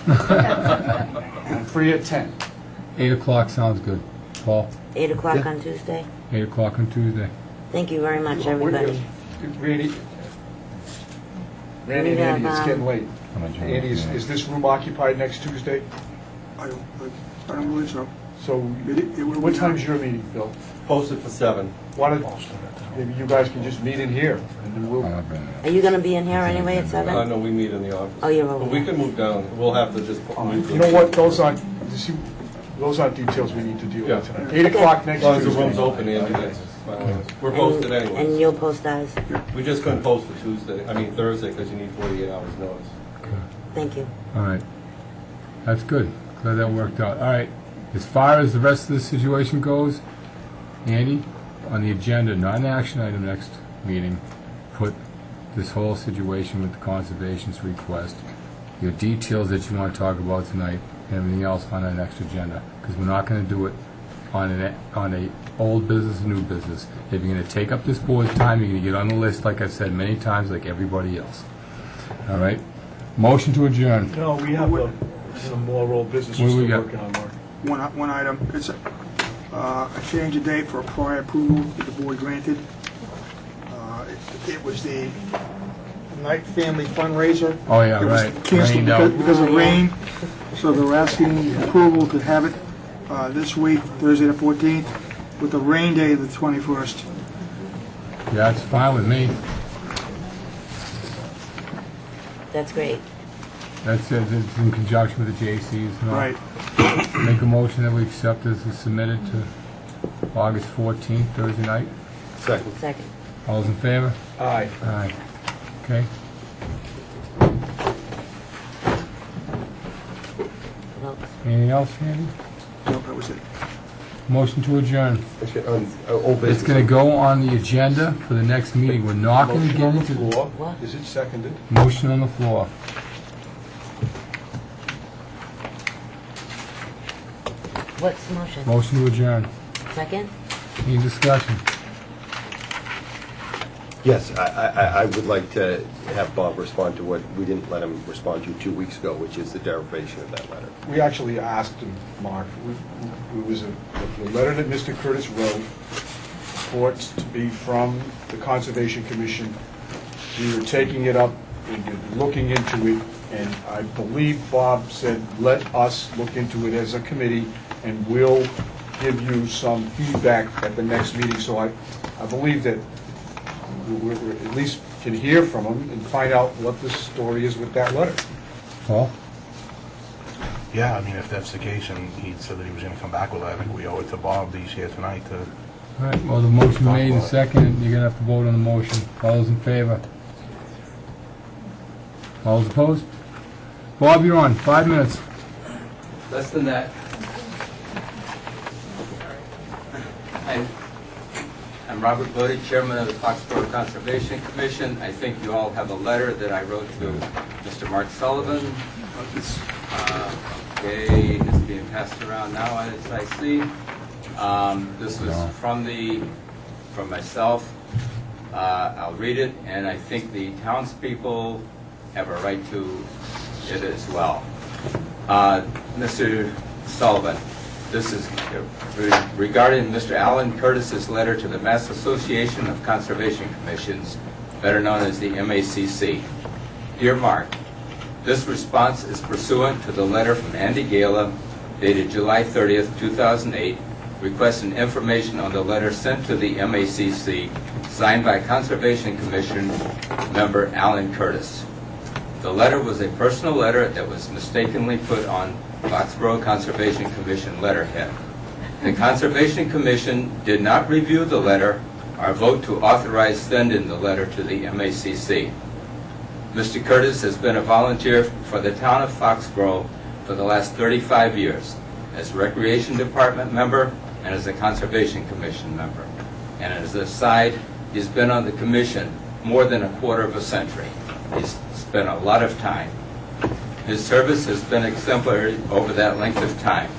I'm free at 10. 8 o'clock sounds good. Paul? 8 o'clock Yeah. on Tuesday? 8 o'clock on Tuesday. Thank you very much, everybody. Randy We and Andy, have, it's getting late. I'm adjourned. Andy, is this room occupied next Tuesday? I don't believe so. So, what time's your meeting, Phil? Posted for 7. Why don't, maybe you guys can just meet in here, and then we'll, Are you gonna be in here anyway at 7? No, we meet in the office. Oh, you're over But we there. can move down. We'll have to just move. you know what, those aren't details we need to deal with tonight. 8 o'clock next As long as the Tuesday. room's open, Andy, that's fine. We're posted And anyway. you'll post ours? We just couldn't post for Thursday, because you need 48 hours notice. Thank you. All right. That's good. Glad that worked out. All right. As far as the rest of the situation goes, Andy, on the agenda, not an action item next meeting, put this whole situation with the conservation's request, your details that you want to talk about tonight, and everything else on our next agenda, because we're not going to do it on a old business, new business. If you're going to take up this board's time, you're going to get on the list, like I've said many times, like everybody else. All right? Motion to adjourn. No, we have some more old business What we're do we still got? working on, Mark. One item, it's a change of date for a prior approval that the board granted. It was the Night Family fundraiser. Oh, yeah, It was right. canceled Rained out. because of rain, so they're asking approval to have it this week, Thursday the 14th, with the rain day of the 21st. Yeah, it's fine with me. That's great. That's it. It's in conjunction with the JCs and all. Right. Make a motion that we accept this as submitted to August 14th, Thursday night. Second. Second. All those in favor? Aye. Aye. Okay. Well, Anything else, Andy? No, that was it. Motion to adjourn. Actually, on old It's business. going to go on the agenda for the next meeting. We're not going to Motion get on the into floor. What? Is it seconded? motion on the floor. What's the motion? Motion to adjourn. Second? Any discussion? Yes, I would like to have Bob respond to what we didn't let him respond to 2 weeks ago, which is the derivation of that letter. We actually asked him, Mark, it was the letter that Mr. Curtis wrote purports to be from the Conservation Commission. We were taking it up and looking into it, and I believe Bob said, let us look into it as a committee, and we'll give you some feedback at the next meeting. So I believe that we at least can hear from him and find out what the story is with that letter. Paul? Yeah, I mean, if that's the case, and he said that he was going to come back with it, I think we owe it to Bob, that he's here tonight, to... All right, well, the motion made and seconded. You're going to have to vote on the motion. All those in favor? All those opposed? Bob, you're on. 5 minutes. Less than that. I'm Robert Bodie, Chairman of the Foxborough Conservation Commission. I think you all have a letter that I wrote to Mr. Mark Sullivan. Okay, it's being passed around now, as I see. This was from myself. I'll read it, and I think the townspeople have a right to it as well. Mr. Sullivan, this is regarding Mr. Alan Curtis's letter to the Mass Association of Conservation Commissions, better known as the MACC. Dear Mark, this response is pursuant to the letter from Andy Gala dated July 30th, 2008, requesting information on the letter sent to the MACC, signed by Conservation Commission member Alan Curtis. The letter was a personal letter that was mistakenly put on Foxborough Conservation Commission letterhead. The Conservation Commission did not review the letter or vote to authorize sending the letter to the MACC. Mr. Curtis has been a volunteer for the town of Foxborough for the last 35 years as Recreation Department member and as a Conservation Commission member. And as an aside, he's been on the commission more than a quarter of a century. He's spent a lot of time. His service has been exemplary over that length of time.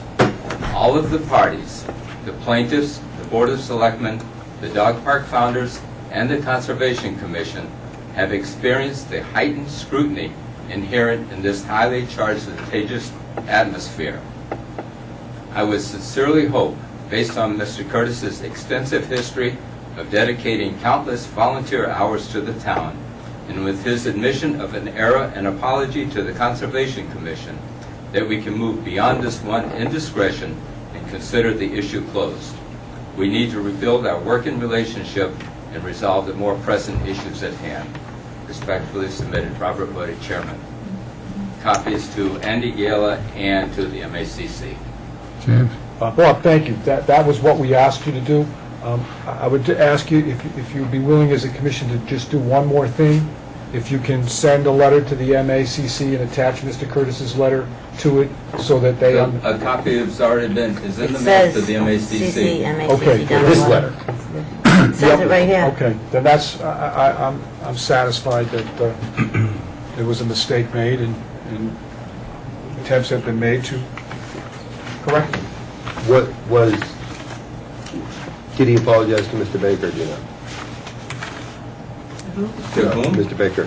All of the parties, the plaintiffs, the Board of Selectmen, the dog park founders, and the Conservation Commission have experienced the heightened scrutiny inherent in this highly charged litigious atmosphere. I would sincerely hope, based on Mr. Curtis's extensive history of dedicating countless volunteer hours to the town, and with his admission of an error and apology to the Conservation Commission, that we can move beyond this one indiscretion and consider the issue closed. We need to rebuild our working relationship and resolve the more pressing issues at hand. Respectfully submitted, Robert Woody, Chairman. Copies to Andy Gala and to the MACC. James? Bob, thank you. That was what we asked you to do. I would ask you if you'd be willing as a commission to just do one more thing. If you can send a letter to the MACC and attach Mr. Curtis's letter to it so that they... A copy is in the mail to the MACC. Okay, This letter. It says it right here. Okay, then that's, I'm satisfied that there was a mistake made and attempts have been made to correct it. What was, did he apologize to Mr. Baker, do you know? To whom? Mr. Baker.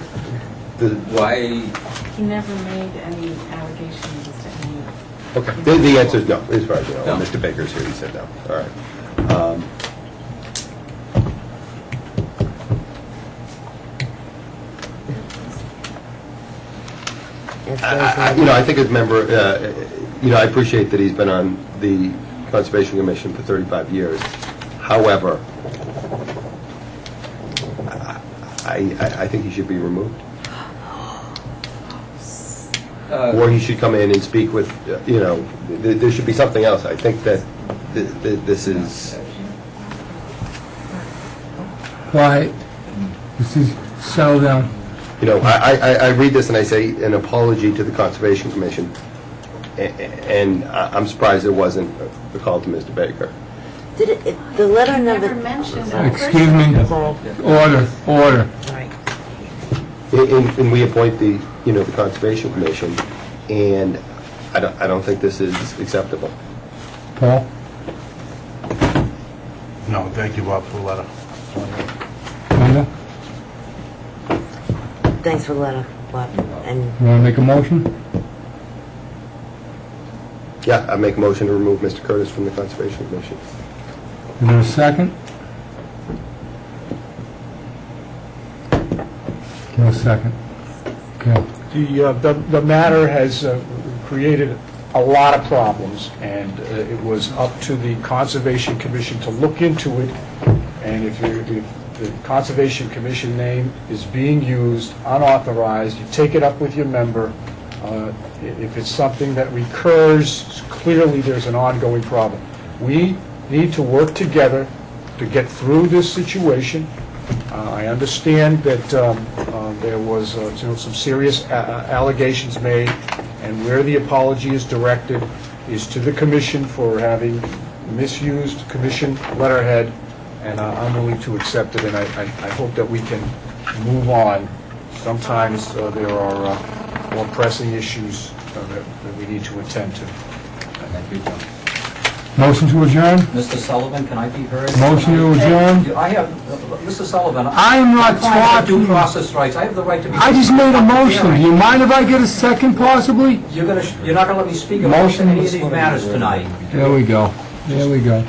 Why? He never made any allegations as to any. Okay, the answer is no, as far as you know. No. Mr. Baker's here, he said no. All right. I think as a member, I appreciate that he's been on the Conservation Commission for 35 years. However, I think he should be removed. Or he should come in and speak with, there should be something else. I think that this is... Quiet. This is, settle down. I read this and I say an apology to the Conservation Commission, and I'm surprised there wasn't a call to Mr. Baker. Did the letter Never number... mentioned Excuse me. Order. Right. And we appoint the Conservation Commission, and I don't think this is acceptable. Paul? No, thank you, Bob, for the letter. Linda? Thanks for the letter, Bob. And You want to make a motion? Yeah, I make a motion to remove Mr. Curtis from the Conservation Commission. Is there a second? No second. Okay. The matter has created a lot of problems, and it was up to the Conservation Commission to look into it, and if the Conservation Commission name is being used unauthorized, you take it up with your member. If it's something that recurs, clearly there's an ongoing problem. We need to work together to get through this situation. I understand that there was some serious allegations made, and where the apology is directed is to the commission for having misused commission letterhead, and I'm willing to accept it, and I hope that we can move on. Sometimes there are more pressing issues that we need to attend to. Thank you, John. Motion to adjourn? Mr. Sullivan, can I be heard? Motion to adjourn? I have, Mr. Sullivan. I'm not my client has talking. due process rights. I have the right to be. I just made a motion. Do you mind if I get a second, possibly? You're not gonna let me speak about Motion any of was- these matters tonight. There we go. There we go.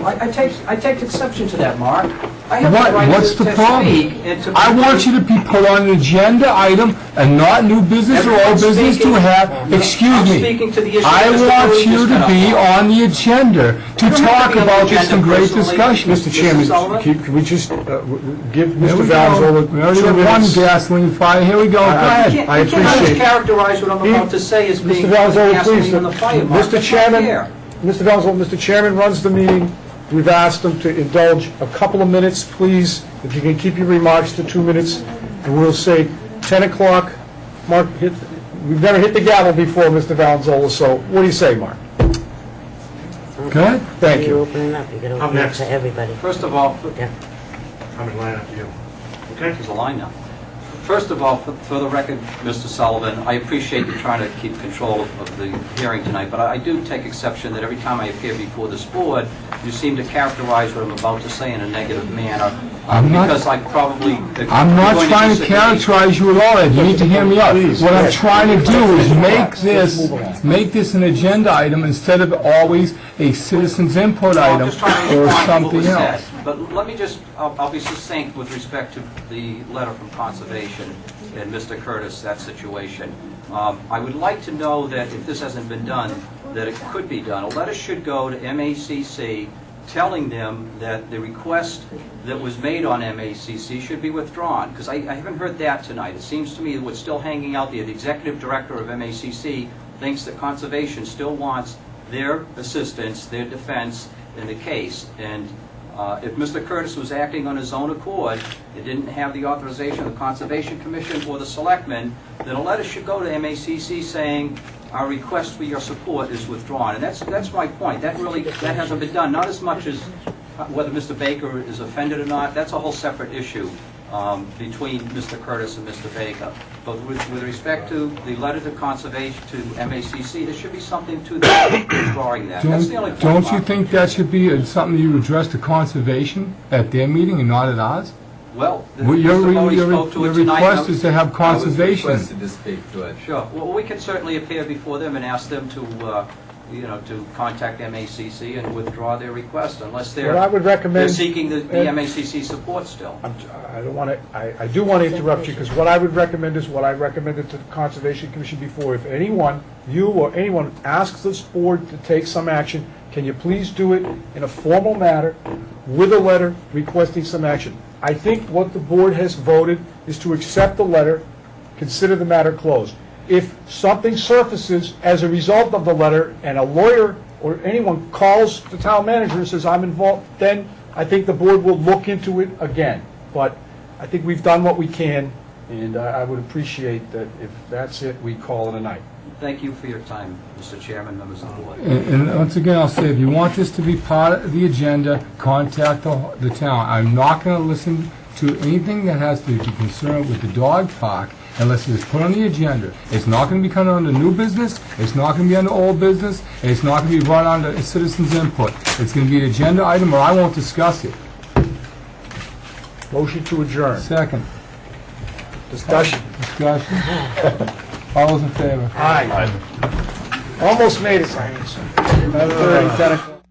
I take exception to that, Mark. I have the right What's to the problem? speak and to. I want you to be put on an agenda item and not new business or old Everyone's business to speaking. have. Excuse I'm me. speaking to the issue I that Mr. want Curtis you just to got be off. on the agenda to I don't have talk to be on the about this agenda in great personally. discussion. Mr. Chairman, Sullivan? can we just give Here Mr. we go. Valzola We already 2 have one minutes? gasoline fire. Here we go. Go ahead. I You can't appreciate just characterize what I'm about to say as being Mr. Valzola, please. gasoline on the fire, Mark. Mr. That's not Chairman, fair. Mr. Valzola, Mr. Chairman runs the meeting. We've asked him to indulge a couple of minutes, please. If you can keep your remarks to 2 minutes, and we'll say 10 o'clock. Mark, we've never hit the gavel before, Mr. Valzola, so what do you say, Mark? Good. Thank you you. open it up, you gotta I'm open it up next. to everybody. First of all, Yeah. I'm in line after you. Okay? there's a line now. First of all, for the record, Mr. Sullivan, I appreciate you trying to keep control of the hearing tonight, but I do take exception that every time I appear before this board, you seem to characterize what I'm about to say in a negative manner. I'm not- Because I probably... I'm not going trying to disagree. characterize you at all, Ed. You need to hear me out. What I'm trying to do is make this an agenda item instead of always a citizens input Well, I'm item just trying to or respond to what something was else. said. But let me just, I'll be succinct with respect to the letter from Conservation. and Mr. Curtis that situation. I would like to know that if this hasn't been done, that it could be done. A letter should go to MACC telling them that the request that was made on MACC should be withdrawn, because I haven't heard that tonight. It seems to me that what's still hanging out there, the executive director of MACC thinks that Conservation still wants their assistance, their defense in the case. And if Mr. Curtis was acting on his own accord, it didn't have the authorization of the Conservation Commission or the Selectmen, then a letter should go to MACC saying, our request for your support is withdrawn. And that's my point. That hasn't been done. Not as much as whether Mr. Baker is offended or not. That's a whole separate issue between Mr. Curtis and Mr. Baker. But with respect to the letter to Conservation, to MACC, there should be something to that, withdrawing that. That's the only point. Don't you think that should be something you address to Conservation at their meeting and not at ours? Well, Your Mr. Bodie spoke to it tonight. request is to have Conservation. I was requested to speak to it. Sure. Well, we can certainly appear before them and ask them to, to contact MACC and withdraw their request, unless What I would recommend... they're seeking the MACC support still. I don't want to, I do want to interrupt you, because what I would recommend is what I recommended to the Conservation Commission before. If anyone, you or anyone, asks this board to take some action, can you please do it in a formal manner with a letter requesting some action? I think what the board has voted is to accept the letter, consider the matter closed. If something surfaces as a result of the letter and a lawyer or anyone calls the town manager and says, I'm involved, then I think the board will look into it again. But I think we've done what we can, and I would appreciate that if that's it, we call it a night. Thank you for your time, Mr. Chairman, members of the board. And once again, I'll say, if you want this to be part of the agenda, contact the town. I'm not going to listen to anything that has to be concerned with the dog park unless it's put on the agenda. It's not going to be coming under new business, it's not going to be under old business, and it's not going to be brought under citizens' input. It's going to be an agenda item, or I won't discuss it. Motion to adjourn. Second. Discussion. All those in favor? Aye. Almost made it. 9:30, 10 o'clock.